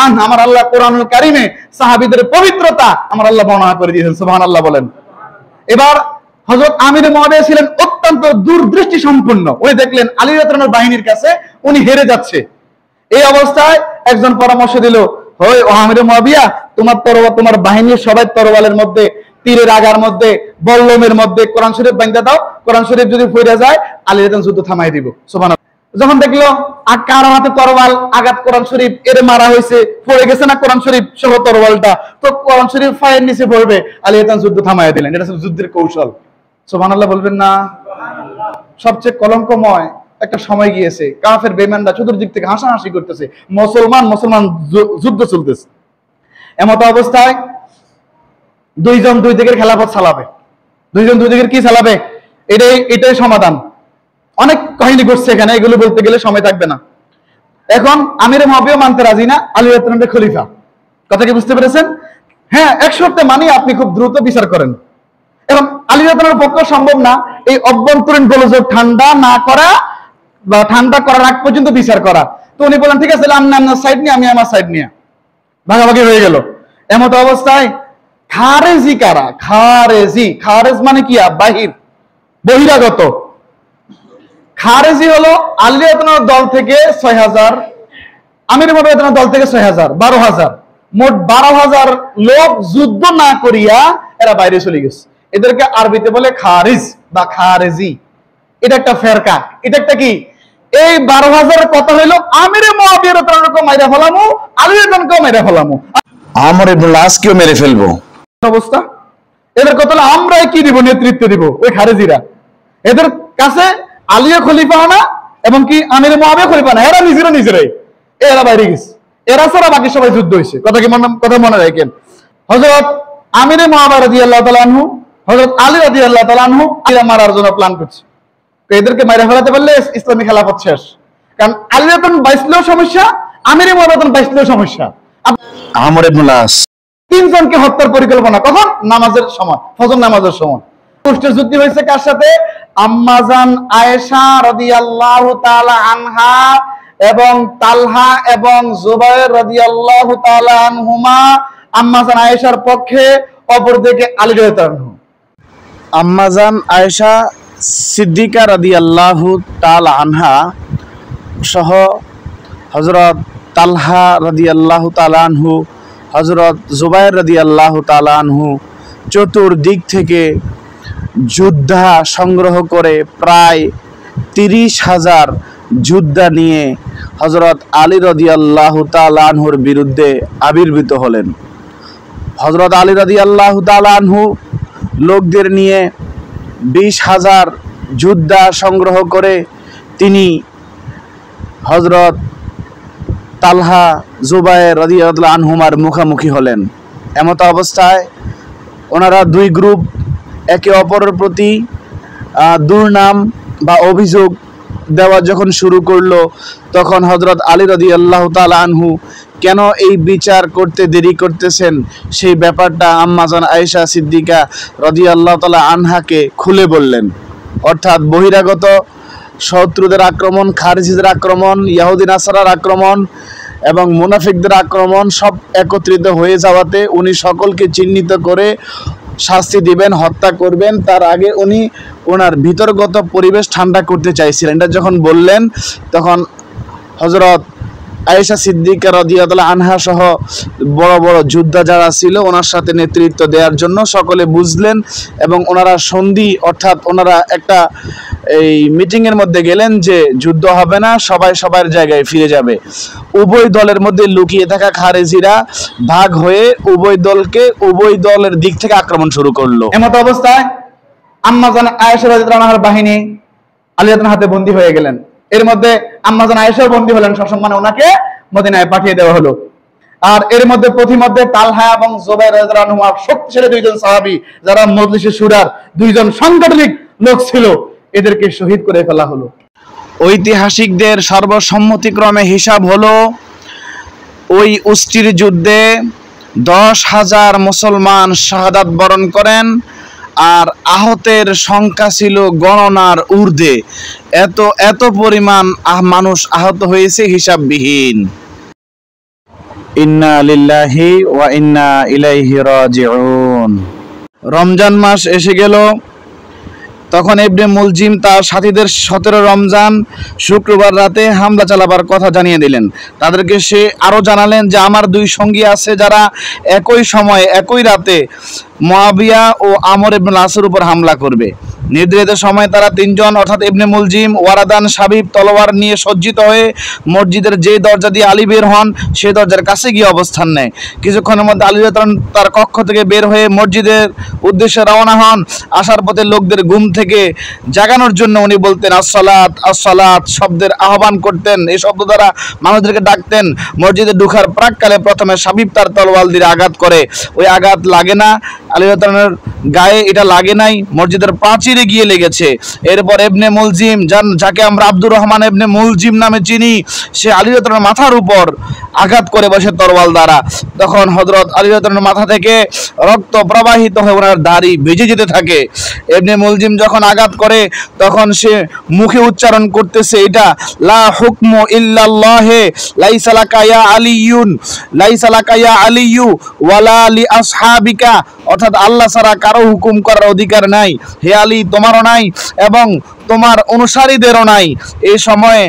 Speaker 1: আন, আমার আল্লাহ কোরআনুল কারীমে সাহাবীদের পবিত্রতা আমার আল্লাহ বর্ণনা করে দিয়েছেন, সুবহানাল্লাহ বলেন। এবার হযরত আমির মুআবিয়া ছিলেন অত্যন্ত দূরদৃষ্টি সম্পন্ন। উনি দেখলেন আলী রাদিয়াল্লাহু আনহুর বাহিনীর কাছে উনি হেরে যাচ্ছে। এই অবস্থায় একজন পরামর্শ দিল, হয় ও আমির মুআবিয়া, তোমার তরবাল, তোমার বাহিনীর সবাই তরবালের মধ্যে, তীরের আগার মধ্যে, বল্লমের মধ্যে কোরআন শরীফ বাঁধা দাও, কোরআন শরীফ যদি ফিরে যায় আলী রাদিয়াল্লাহু আনহু যুদ্ধ থামাই দিব। সুবহানাল্লাহ। যখন দেখলো আর কারো হাতে তরবাল, আঘাত কোরআন শরীফ এর মারা হয়েছে, পড়ে গেছে না কোরআন শরীফ সহ তরবালটা, তো কোরআন শরীফ ফায়ের নিচে পড়বে, আলী রাদিয়াল্লাহু আনহু যুদ্ধ থামাই দিলেন। এটা ছিল যুদ্ধের কৌশল। সুবহানাল্লাহ বলবেন না? সবচেয়ে কলঙ্কময় একটা সময় গিয়েছে, কাফের বেঈমানরা চতুর্দিক থেকে হাসাহাসি করতেছে, মুসলমান যুদ্ধ চলতেছে। এমত অবস্থায় দুইজন দুই দিকের খেলাফত চালাবে। দুইজন দুই দিকের কি চালাবে? এটাই সমাধান। অনেক কাহিনী ঘটছে এখানে, এগুলো বলতে গেলে সময় থাকবে না। এখন আমির মুআবিয়া মানতে রাজি না, আলী রাদিয়াল্লাহু আনহু খলিফা। কথা কি বুঝতে পেরেছেন? হ্যাঁ, এক শর্তে মানি, আপনি খুব দ্রুত বিচার করেন। এবং আলী রাদিয়াল্লাহু আনহুর পক্ষে সম্ভব না এই অভ্যন্তরীণ গোলযোগ ঠান্ডা না করা বা ঠান্ডা করার আগ পর্যন্ত বিচার করা। তো উনি বলেন, ঠিক আছে, আপনি আপনার সাইড নিয়ে, আমি আমার সাইড নিয়ে, ভাগাভাগি হয়ে গেল। এমত অবস্থায় খারেজি কারা? খারেজ মানে কি? বহিরাগত। খারেজি হলো আলী রাদিয়াল্লাহু আনহুর দল থেকে 6000, আমির মুআবিয়া রাদিয়াল্লাহু আনহুর দল থেকে 6000, 12000, মোট 12000 লোক যুদ্ধ না করিয়া এরা বাইরে চলে গেছে। এদেরকে আরবিতে বলে খারিজ বা খারেজি। এটা একটা ফেরকা। এটা একটা কি? এই 12000 কথা হইলো আমির মুআবিয়া রাদিয়াল্লাহু আনহু মাইরা ফেলামু, আলী রাদিয়াল্লাহু আনহু মাইরা ফেলামু,
Speaker 3: আমর ইবনে আসকেও মেরে ফেলবো
Speaker 1: অবস্থা। এদের কথা হলো আমরাই কি দিব? নেতৃত্ব দিব ওই খারেজিরা। এদের কাছে আলীও খলিফা না এবং কি আমির মুআবিয়া খলিফা না, এরা নিজেরাই এরা বাইরে গেছে। এরা ছাড়া বাকি সবাই যুদ্ধ হয়েছে। কথা মনে রাখেন। হযরত আমির মুআবিয়া রাদিয়াল্লাহু তাআলা আনহু, হযরত আলী রাদিয়াল্লাহু তাআলা আনহু এরা মারার জন্য প্ল্যান করছে। তো এদেরকে মাইরা ফেলাতে পারলে ইসলামী খেলাফত শেষ। কারণ আলী রাদিয়াল্লাহু আনহু বাইসলেও সমস্যা, আমির মুআবিয়া রাদিয়াল্লাহু আনহু বাইসলেও সমস্যা।
Speaker 3: আমর ইবনে আস
Speaker 1: তিনজনকে হত্যার পরিকল্পনা, কখন? নামাজের সময়, ফজর নামাজের সময়। কুষ্ঠের যুদ্ধ হয়েছে কার সাথে? আম্মাজান আয়েশা রাদিয়াল্লাহু তাআলা আনহা এবং তালহা এবং জুবায়ের রাদিয়াল্লাহু তাআলা আনহুমা। আম্মাজান আয়েশার পক্ষে, অপরদিকে আলী রাদিয়াল্লাহু আনহু।
Speaker 3: আম্মাজান আয়েশা সিদ্দিকা রাদিয়াল্লাহু তাআলা আনহা সহ হযরত তালহা রাদিয়াল্লাহু তাআলা আনহু, হযরত জুবায়ের রাদিয়াল্লাহু তাআলা আনহু চতুর্দিক থেকে যোদ্ধা সংগ্রহ করে প্রায় 30,000 যোদ্ধা নিয়ে হযরত আলী রাদিয়াল্লাহু তাআলা আনহুর বিরুদ্ধে আবির্ভূত হলেন। হযরত আলী রাদিয়াল্লাহু তাআলা আনহু লোকদের নিয়ে 20,000 যোদ্ধা সংগ্রহ করে তিনি হযরত তালহা, জুবায়ের রাদিয়াল্লাহু আনহুমার মুখোমুখি হলেন। এমত অবস্থায় ওনারা দুই গ্রুপ একে অপরের প্রতি দুর্নাম বা অভিযোগ দেওয়া যখন শুরু করলো, তখন হযরত আলী রাদিয়াল্লাহু তাআলা আনহু কেন এই বিচার করতে দেরি করতেছেন সেই ব্যাপারটা আম্মাজান আয়েশা সিদ্দিকা রাদিয়াল্লাহু তাআলা আনহাকে খুলে বললেন। অর্থাৎ বহিরাগত শত্রুদের আক্রমণ, খারিজিদের আক্রমণ, ইহুদি নাসারার আক্রমণ এবং মুনাফিকদের আক্রমণ সব একত্রিত হয়ে যাওয়াতে উনি সকলকে চিহ্নিত করে শাস্তি দিবেন, হত্যা করবেন। তার আগে উনি ওনার ভিতরগত পরিবেশ ঠান্ডা করতে চাইছিলেন। এটা যখন বললেন তখন হযরত আয়েশা সিদ্দিকা রাদিয়াল্লাহু আনহা সহ বড় বড় যোদ্ধা যারা ছিল ওনার সাথে নেতৃত্ব দেওয়ার জন্য সকলে বুঝলেন এবং ওনারা সন্ধি অর্থাৎ ওনারা একটা এই মিটিংয়ের মধ্যে গেলেন যে যুদ্ধ হবে না, সবাই সবার জায়গায় ফিরে যাবে। উভয় দলের মধ্যে লুকিয়ে থাকা খারেজিরা ভাগ হয়ে উভয় দলের দিক থেকে আক্রমণ শুরু করলো।
Speaker 1: এমত অবস্থায় আম্মাজান আয়েশা রাদিয়াল্লাহু আনহার বাহিনী আলী রাদিয়াল্লাহু হাতে বন্দী হয়ে গেলেন। এর মধ্যে আম্মাজান আয়েশাও বন্দী হলেন, সসম্মানে ওনাকে মদিনায় পাঠিয়ে দেওয়া হলো। আর এর মধ্যে প্রতিমধ্যে তালহা এবং জুবায়ের রাদিয়াল্লাহু আনহুমা শক্তিশালী দুইজন সাহাবী যারা মজলিসে শুরার দুইজন সাংগঠনিক লোক ছিল, এদেরকে শহীদ করে ফেলা হলো।
Speaker 3: ঐতিহাসিকদের সর্বসম্মতিক্রমে হিসাব হলো ওই উষ্ট্রির যুদ্ধে 10,000 মুসলমান শাহাদাত বরণ করেন আর আহতের সংখ্যা ছিল গণনার ঊর্ধ্বে। এত পরিমাণ মানুষ আহত হয়েছে হিসাববিহীন। ইন্না লিল্লাহি ওয়া ইন্না ইলাইহি রাজিউন। রমজান মাস এসে গেল। তখন ইবনে মুলজিম তার সাথীদের 17 রমজান শুক্রবার রাতে হামলা চালাবার কথা জানিয়ে দিলেন। তাদেরকে সে আরও জানালেন যে আমার 2 সঙ্গী আছে যারা একই সময়ে একই রাতে মুয়াবিয়া ও আমর ইবনুল আসের উপর হামলা করবে। নির্ধারিত সময় তারা 3 জন অর্থাৎ ইবনে মুলজিম, ওয়ারাদান, সাবিব তলোয়ার নিয়ে সজ্জিত হয়ে মসজিদের যে দরজা দিয়ে আলী বের হন সেই দরজার কাছে গিয়ে অবস্থান নেয়। কিছুক্ষণের মধ্যে আলী তার কক্ষ থেকে বের হয়ে মসজিদের উদ্দেশ্যে রওনা হন। আসার পথে লোকদের ঘুম থেকে জাগানোর জন্য উনি বলতেন আসসালাত আসসালাত শব্দের আহ্বান করতেন। এই শব্দ দ্বারা মানুষদেরকে ডাকতেন। মসজিদে ঢোকার প্রাককালে প্রথমে সাবিব তার তলোয়ার দিয়ে আঘাত করে। ওই আঘাত লাগে না, আলী রাদিয়াল্লাহু গায়ে এটা লাগে নাই, মসজিদের প্রাচীরে গিয়ে লেগেছে। এরপর ইবনে মুলজিম যাকে আমরা আব্দুর রহমান ইবনে মুলজিম নামে চিনি, সে আলী রাদিয়াল্লাহু মাথার উপর আঘাত করে বসে তরোয়াল দ্বারা। তখন হযরত আলী রাদিয়াল্লাহু মাথা থেকে রক্ত প্রবাহিত হয়ে ওনার দাড়ি ভিজে যেতে থাকে। ইবনে মুলজিম যখন আঘাত করে তখন সে মুখে উচ্চারণ করতেছে এটা লা হুকমু ইল্লাল্লাহি লাইসা লাকা ইয়া আলিয়ুন লাইসা লাকা ইয়া আলিয়ু ওয়ালা লি আসহাবিকা, অর্থাৎ আল্লাহ ছাড়া কারো হুকুম করার অধিকার নাই, হে আলী তোমারও নাই এবং তোমার অনুসারীদেরও নাই। এই সময়ে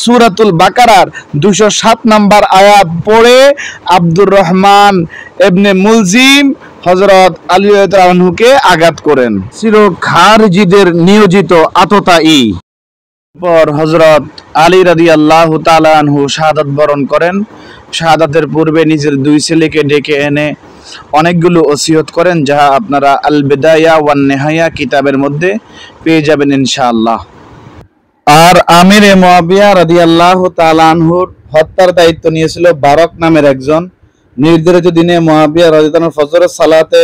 Speaker 3: সূরাতুল বাকারার 207 নম্বর আয়াত পড়ে আব্দুর রহমান ইবনে মুলজিম হযরত আলী রাদিয়াল্লাহু আনহুকে আঘাত করেন। ছিল খারজিদের নিয়োজিত আততায়ী। পর হযরত আলী রাদিয়াল্লাহু তাআলা আনহু শাহাদাত বরণ করেন। শাহাদাতের পূর্বে নিজের 2 ছেলেকে ডেকে এনে অনেকগুলো ওসিয়ত করেন, যা আপনারা আল বিদায়া ওয়ান নিহায়া কিতাবের মধ্যে পেয়ে যাবেন ইনশাআল্লাহ।
Speaker 1: আর আমিরে মুয়াবিয়া রাদিয়াল্লাহু তাআলা আনহুর হত্যার দায়িত্ব নিয়েছিল বারক নামের একজন। নির্ধারিত দিনে মুয়াবিয়া রাদিয়াল্লাহু আনহু ফজরের সালাতে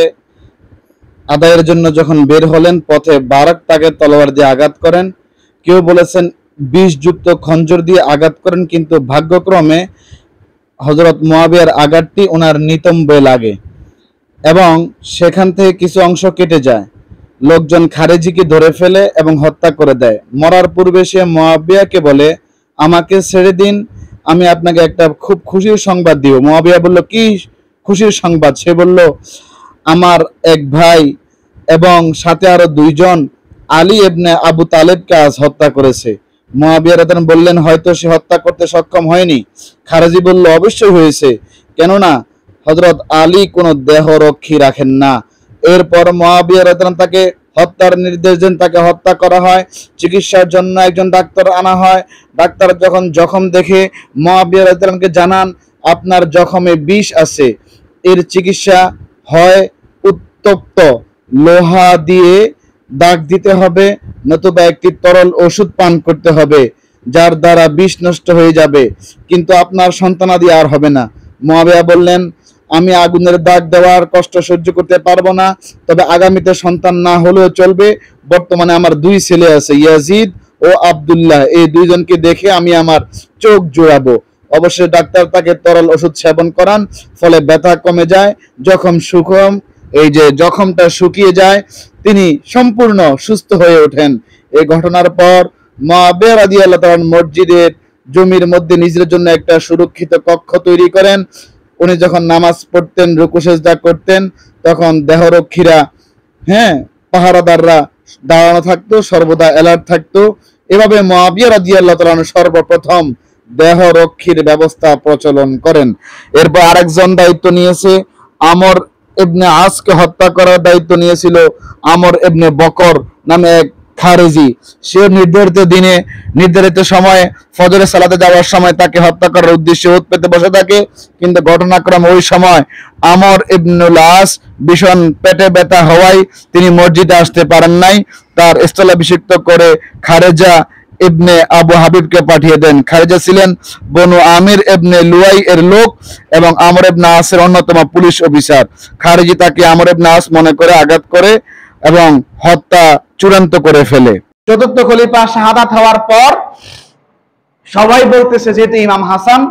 Speaker 1: আদায়ের জন্য যখন বের হলেন, পথে বারক তাকে তলোয়ার দিয়ে আঘাত করেন। কেউ বলেছেন বিষযুক্ত খঞ্জর দিয়ে আঘাত করেন, কিন্তু ভাগ্যক্রমে হযরত মুয়াবিয়ার আঘাতটি ওনার নিতম্বে লাগে এবং সেখান থেকে কিছু অংশ কেটে যায়। লোকজন খারেজিকে ধরে ফেলে এবং হত্যা করে দেয়। মরার পূর্বে সে মুয়াবিয়াকে বলে, আমাকে ছেড়ে দিন, আমি আপনাকে একটা খুব খুশির সংবাদ দিব। মুয়াবিয়া বলল, কি খুশির সংবাদ? সে বলল, আমার এক ভাই এবং সাথে আরো 2 জন আলী ইবনে আবু তালেবকে আজ হত্যা করেছে। মুয়াবিয়া রাদিয়াল্লাহু আনহু বললেন, হয়তো সে হত্যা করতে সক্ষম হয়নি। খারেজি বলল, অবশ্যই হয়েছে, কেননা হযরত আলী কোনো দেহরক্ষী রাখেন না। এরপর মুয়াবিয়া রাদিয়াল্লাহু আনহু তাকে হত্যার নির্দেশ দেন। তাকে হত্যা করা হয়। চিকিৎসার জন্য একজন ডাক্তার আনা হয়। ডাক্তার যখন জখম দেখে মুয়াবিয়া রাদিয়াল্লাহু আনহুকে জানান, আপনার জখমে বিষ আছে, এর চিকিৎসা হয় উত্তপ্ত লোহা দিয়ে দাগ দিতে হবে, নতুবা একটি তরল ওষুধ পান করতে হবে, যার দ্বারা বিষ নষ্ট হয়ে যাবে, কিন্তু আপনার সন্তানাদি আর হবে না। মুয়াবিয়া বললেন, আমি আগুনের দাগ দেওয়ার কষ্ট সহ্য করতে পারবো না, তবে আগামীতে সন্তান না হলেও চলবে। বর্তমানে আমার 2 ছেলে আছে, ইয়াজিদ ও আব্দুল্লাহ, এই 2 জনকে দেখে আমি আমার চোখ জোড়াবো। অবশ্যই ডাক্তার তাকে তরল ওষুধ সেবন করান, ফলে ব্যথা কমে যায়, জখমটা শুকিয়ে যায়, তিনি সম্পূর্ণ সুস্থ হয়ে ওঠেন। এই ঘটনার পর মুয়াবিয়া রাদিয়াল্লাহু তাআলা মসজিদের জমির মধ্যে নিজের জন্য একটা সুরক্ষিত কক্ষ তৈরি করেন। উনি যখন নামাজ পড়তেন, রুকু সেজদা করতেন, তখন দেহরক্ষীরা পাহারাদাররা দাঁড়ানো থাকতো, সর্বদা অ্যালার্ট থাকতো। এভাবে মুয়াবিয়া রাদিয়াল্লাহু তাআলা সর্বপ্রথম দেহরক্ষীর ব্যবস্থা প্রচলন করেন। এরপর আরেকজন দায়িত্ব নিয়েছে, আমর ইবনে আসকে হত্যা করার দায়িত্ব নিয়েছিল আমর ইবনে বকর নামে এক খারেজি। সে নির্ধারিত সময়ে ফজরের সালাতে যাওয়ার সময় তাকে হত্যা করার উদ্দেশ্যে ওত পেতে বসে থাকে, কিন্তু ঘটনাক্রমে ওই সময় আমর ইবনুল আস ভীষণ পেটে ব্যথা হওয়ায় তিনি মসজিদে আসতে পারেন নাই। তার স্থলাভিষিক্ত করে খারেজা ইবনে আবু হাবিবকে পাঠিয়ে দেন। খারেজা ছিলেন বনু আমির ইবনে লুয়াই এর লোক এবং আমর ইবনে আসের অন্যতম পুলিশ অফিসার। খারেজি তাকে আমর ইবনে আস মনে করে আঘাত করে এবং হত্যা চূড়ান্ত করে ফেলে।
Speaker 2: চতুর্থ খলিফা শাহাদাত হওয়ার পর সবাই বলতেছে, যেহেতু ইমাম হাসান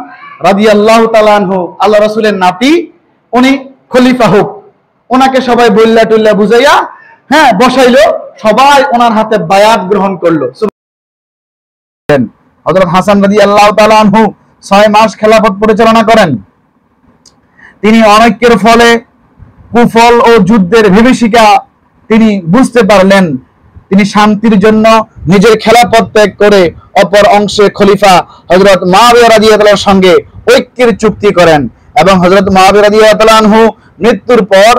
Speaker 2: রাদিয়াল্লাহু তাআলা আনহু আল্লাহ রাসূলের নাতি, উনি খলিফা হোক, ওনাকে সবাই বললা টুল্লা বুঝাইয়া
Speaker 1: হ্যাঁ বসাইলো, সবাই ওনার হাতে বায়াত গ্রহণ করলো। হযরত হাসান রাদিয়াল্লাহু তাআলা আনহু 6 মাস খেলাফত পরিচালনা করেন। তিনি অনৈক্যের ফলে কুফল ও যুদ্ধের বিভীষিকা তিনি বুঝতে পারলেন। তিনি শান্তির জন্য নিজের খেলাফত ত্যাগ করে অপর অংশে খলিফা হযরত মুআবিয়া রাদিয়াল্লাহু তাআলার সঙ্গে ঐক্যের চুক্তি করেন এবং হযরত মুআবিয়া রাদিয়াল্লাহু তাআলা আনহু মৃত্যুর পর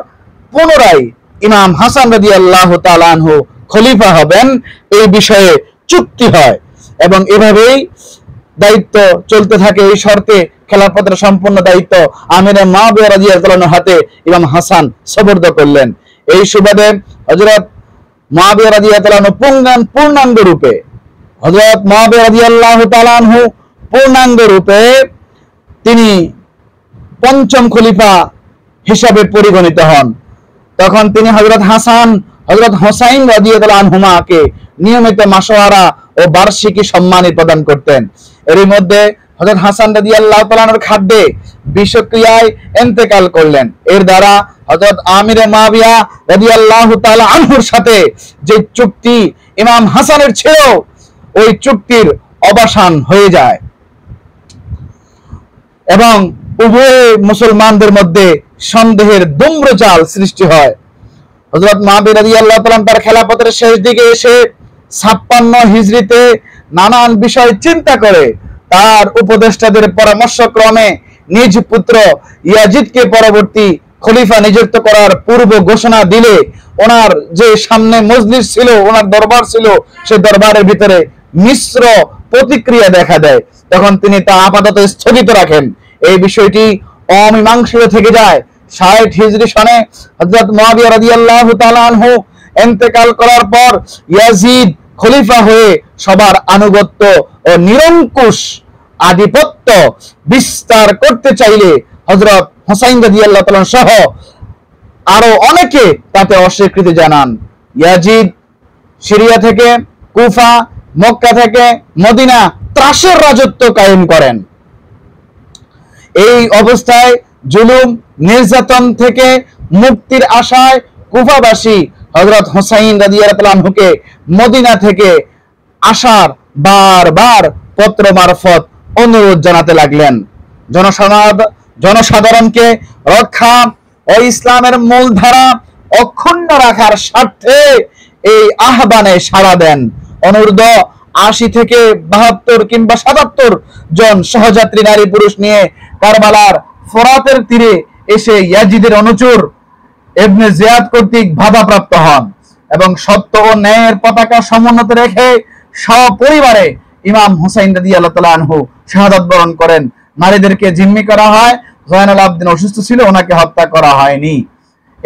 Speaker 1: পুনরায় ইমাম হাসান রাদিয়াল্লাহু তাআলা আনহু খলিফা হবেন এই বিষয়ে চুক্তি হয় এবং এভাবেই দায়িত্ব চলতে থাকে। এই শর্তে খেলাফতের সম্পূর্ণ দায়িত্ব আমিরে মুআবিয়া রাদিয়াল্লাহু তাআলার হাতে ইমাম হাসান সুপর্দ করলেন। এই সুবাদে হযরত মুআবিয়া রাদিয়াল্লাহু তাআলা পূর্ণাঙ্গ রূপে হযরত মুআবিয়া রাদিয়াল্লাহু তাআলা আনহু পূর্ণাঙ্গ রূপে তিনি পঞ্চম খলিফা হিসাবে পরিগণিত হন। তখন তিনি হযরত হাসান, হযরত হোসাইন রাদিয়াল্লাহু আনহুমাকে নিয়মিত মাশওয়ারা ও বার্ষিকী সম্মানী প্রদান করতেন। এর মধ্যে হযরত হাসান রাদিয়াল্লাহু তাআলা আনহুর খাদ্যে বিষক্রিয়ায় ইন্তেকাল করলেন। এর দ্বারা হযরত আমিরে মুআবিয়া রাদিয়াল্লাহু তাআলা আনহুর সাথে যে চুক্তি ইমাম হাসানের ছিল ওই চুক্তির অবসান হয়ে যায় এবং উভয় মুসলমানদের মধ্যে সন্দেহের দুম্রজাল সৃষ্টি হয়। হযরত মুআবিয়া রাদিয়াল্লাহু তাআলা তার খেলাফতের শেষ দিকে এসে 56 হিজরিতে নানান বিষয় চিন্তা করে তার উপদেষ্টাদের পরামর্শক্রমে নিজ পুত্র ইয়াজিদকে পরবর্তী খলিফা নিযুক্ত করার পূর্ব ঘোষণা দিলে ওনার যে সামনে মজলিস ছিল, ওনার দরবার ছিল, সেই দরবারের ভিতরে মিশ্র প্রতিক্রিয়া দেখা দেয়। তখন তিনি তা আপাতত স্থগিত রাখেন। এই বিষয়টি অমীমাংসিত থেকে যায়। 60 হিজরি সনে হযরত মুআবিয়া রাদিয়াল্লাহু তাআলা আনহু ইন্তেকাল করার পর ইয়াজিদ খলিফা হয়ে সবার আনুগত্য ও নিরঙ্কুশ আধিপত্য বিস্তার করতে চাইলে হযরত হোসাইন রাদিয়াল্লাহু তাআলা সহ আরো অনেকে তাতে অস্বীকৃতি জানান। ইয়াজিদ সিরিয়া থেকে কুফা, মক্কা থেকে মদিনা ত্রাসের রাজত্ব কায়েম করেন। এই অবস্থায় জুলুম নির্যাতন থেকে মুক্তির আশায় কুফাবাসী হযরত হোসাইন রাদিয়াল্লাহু আনহুকে মদিনা থেকে আসার বারবার পত্র মারফত অনুরোধ জানাতে লাগলেন। জনসাধারণকে রক্ষা ও ইসলামের মূলধারা অক্ষুণ্ণ রাখার স্বার্থে এই আহ্বানে সাড়া দেন। অনূর্ধ্ব 80 থেকে 72 কিংবা 77 জন সহযাত্রী নারী পুরুষ নিয়ে কারবালার ফোরাতের তীরে এসে ইয়াজিদের অনুচর ইবনে জিয়াদ কর্তৃক বাধাপ্রাপ্ত হন এবং সত্য ও ন্যায়ের পতাকা সমুন্নত রেখে সপরিবারে ইমাম হুসাইন রাদিয়াল্লাহু তাআলা আনহু শাহাদাত বরণ করেন। নারীদেরকে জিম্মি করা হয়। জয়নুল আবেদিন অসুস্থ ছিল, ওনাকে হত্যা করা হয়নি।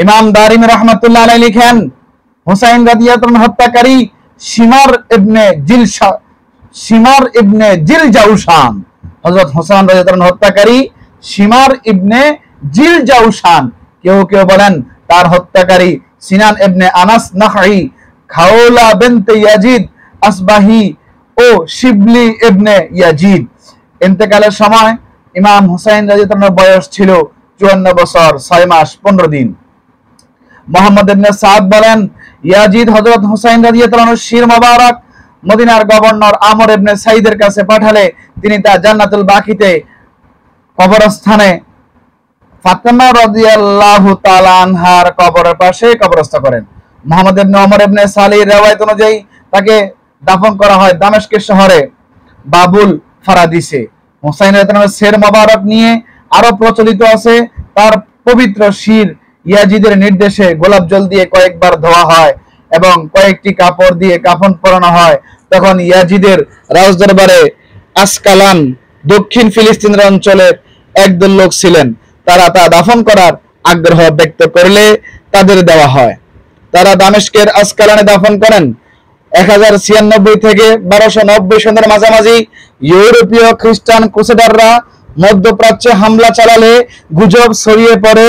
Speaker 1: ইমাম দারিমি রাহমাতুল্লাহ আলাইহি লিখেন, হুসাইন রাদিয়াল্লাহু আনহু হত্যাকারী শিমার ইবনে জিলজাউশান। হযরত হুসাইন রাদিয়াল্লাহু আনহু হত্যাকারী শিমার ইবনে জিলজাউশান। কেউ কেউ বলেন তার হত্যাকারী সিনান ইবনে আনাস নাখঈ, খাওলা বিনতে ইয়াজিদ আসবাহি ও শিবলি ইবনে ইয়াজিদ। ইন্তেকালের সময় ইমাম হুসাইন রাদিয়াল্লাহু আনহুর বয়স ছিল 54 বছর 6 মাস 15 দিন। মুহাম্মদ ইবনে সাদ বলেন, ইয়াজিদ হযরত হুসাইন রাদিয়াল্লাহু আনহুর শির মোবারক মদিনার গভর্নর আমর ইবনে সাইদের কাছে পাঠালে তিনি তা জান্নাতুল বাকিতে কবরস্থানে ফাতেমা রাদিয়াল্লাহু তাআলা আনহার কবরের পাশে কবরস্থ করেন। মুহাম্মদ ইবনে ওমর ইবনে সালির রওয়ায়াত অনুযায়ী তাকে দাফন করা হয় দামেস্কের শহরে বাবুল ফারাদিসে। হুসাইন রাদিয়াল্লাহু আনহুর শির মোবারক নিয়ে আরো প্রচলিত আছে তার পবিত্র শির ইয়াজিদের নির্দেশে গোলাপ জল দিয়ে কয়েকবার ধোয়া হয় এবং কয়েকটি কাপড় দিয়ে কাফন পরানো হয়। তখন ইয়াজিদের রাজদরবারে আসকালান দক্ষিণ ফিলিস্তিনের অঞ্চলের একদল লোক ছিলেন। তারা তা দাফন করার আগ্রহ ব্যক্ত করলে তাদের দেওয়া হয়। তারা দামেস্কের আসকালানে দাফন করেন। 1096 থেকে 1290 সনের মাঝামাঝি ইউরোপীয় খ্রিস্টান ক্রুসেডাররা মধ্যপ্রাচ্যে হামলা চালালে গুজব ছড়িয়ে পড়ে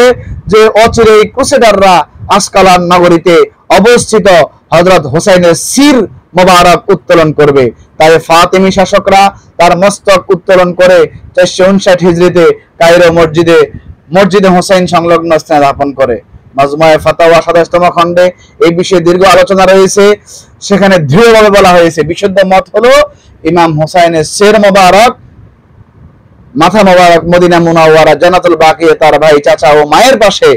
Speaker 1: যে অচিরেই ক্রুসেডাররা আসকালান নগরীতে অবস্থিত হযরত হোসাইনের শির মোবারক উত্তোলন করবে। তাই ফাতিমি শাসকরা তার মস্তক উত্তোলন করে 459 হিজরিতে কায়রো মসজিদে হোসাইন সংলগ্ন স্থানে দাফন করে। মাজমুয়ে ফাতাওয়া 27তম খণ্ডে এই বিষয়ে দীর্ঘ আলোচনা রয়েছে। সেখানে দৃঢ়ভাবে বলা হয়েছে বিশুদ্ধ মত হলো ইমাম হোসাইনের শির মোবারক, মাথা মোবারক মদিনা মুনাওয়ারা জান্নাতুল বাকিয়ে তার ভাই, চাচা ও মায়ের পাশে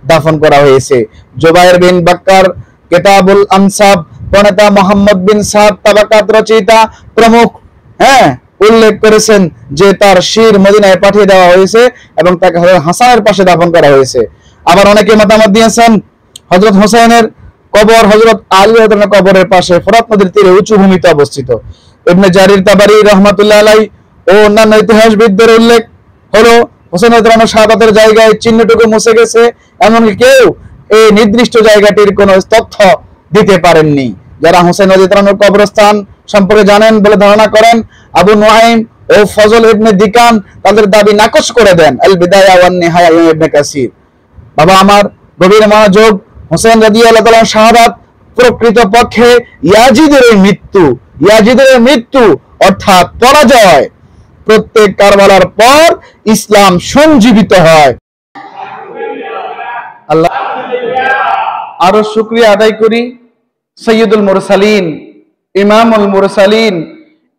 Speaker 1: দাফন করা হয়েছে। জুবাইর বিন বাক্কার কিতাবুল আনসাব প্রণেতা মোহাম্মদ বিন সাদ তাবাকাত রচয়িতা প্রমুখ উল্লেখ করেছেন যে তার শির মদিনায় পাঠিয়ে দেওয়া হয়েছে এবং তাকে হযরত হাসানের পাশে দাফন করা হয়েছে। আবার অনেকে মতামত দিয়েছেন হযরত হোসেনের কবর হযরত আলী রাদিয়াল্লাহু কবরের পাশে ফোরাত নদীর তীরে উঁচু ভূমিতে অবস্থিত। ইবনে জারির তাবারি রাহমাতুল্লাহ আলাইহি ও অন্যান্য ইতিহাসবিদদের উল্লেখ হলো হোসেন রাদিয়াল্লাহু শাহাদাতের জায়গায় চিহ্নটুকু মুছে গেছে, এমনকি কেউ এই নির্দিষ্ট জায়গাটির কোনো তথ্য দিতে পারেননি। যারা হোসেন রাদিয়াল্লাহু কবরস্থান সম্পর্কে জানেন বলে ধারণা করেন, আবু নুআইম ও ফজল ইবনে দিকান তাদের দাবি নাকচ করে দেন। আল বিদায়া ওয়ান নিহায়া ইবনে কাসির। বাবা আমার, গভীর মনোযোগ। হোসেন রাদিয়াল্লাহু তাআলা শাহাদাত প্রকৃত পক্ষে ইয়াজিদের মৃত্যু অর্থাৎ পরাজয়। প্রত্যেক কারবালার পর ইসলাম সঞ্জীবিত হয়। আল্লাহ আরো শুকরিয়া আদায় করি সৈয়দুল মুরসালিন, ইমামুল মুরসালিন,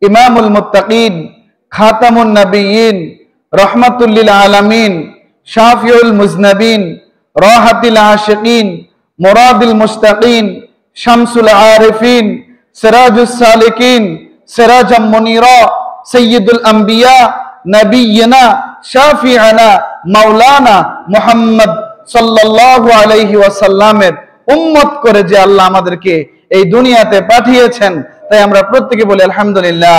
Speaker 1: ইমামুল মুত্তাকিন, খাতামুন নবিয়্যিন, রাহমাতুল লিল আলামিন, শাফিউল মুজনাবিন, রাহাতুল আশিকিন, মুরাদুল মুস্তাকিন, শামসুল আরিফিন, সিরাজুস সালিকিন, সিরাজাম মুনীরা, সৈয়দুল আম্বিয়া, নবিয়্যিনা, শাফিআনা, মাওলানা মুহাম্মদ সাল্লাল্লাহু আলাইহি ওয়াসাল্লামের উম্মত করে যে আল্লাহ আমাদেরকে এই দুনিয়াতে পাঠিয়েছেন, তাই আমরা প্রত্যেকে বলি আলহামদুলিল্লাহ।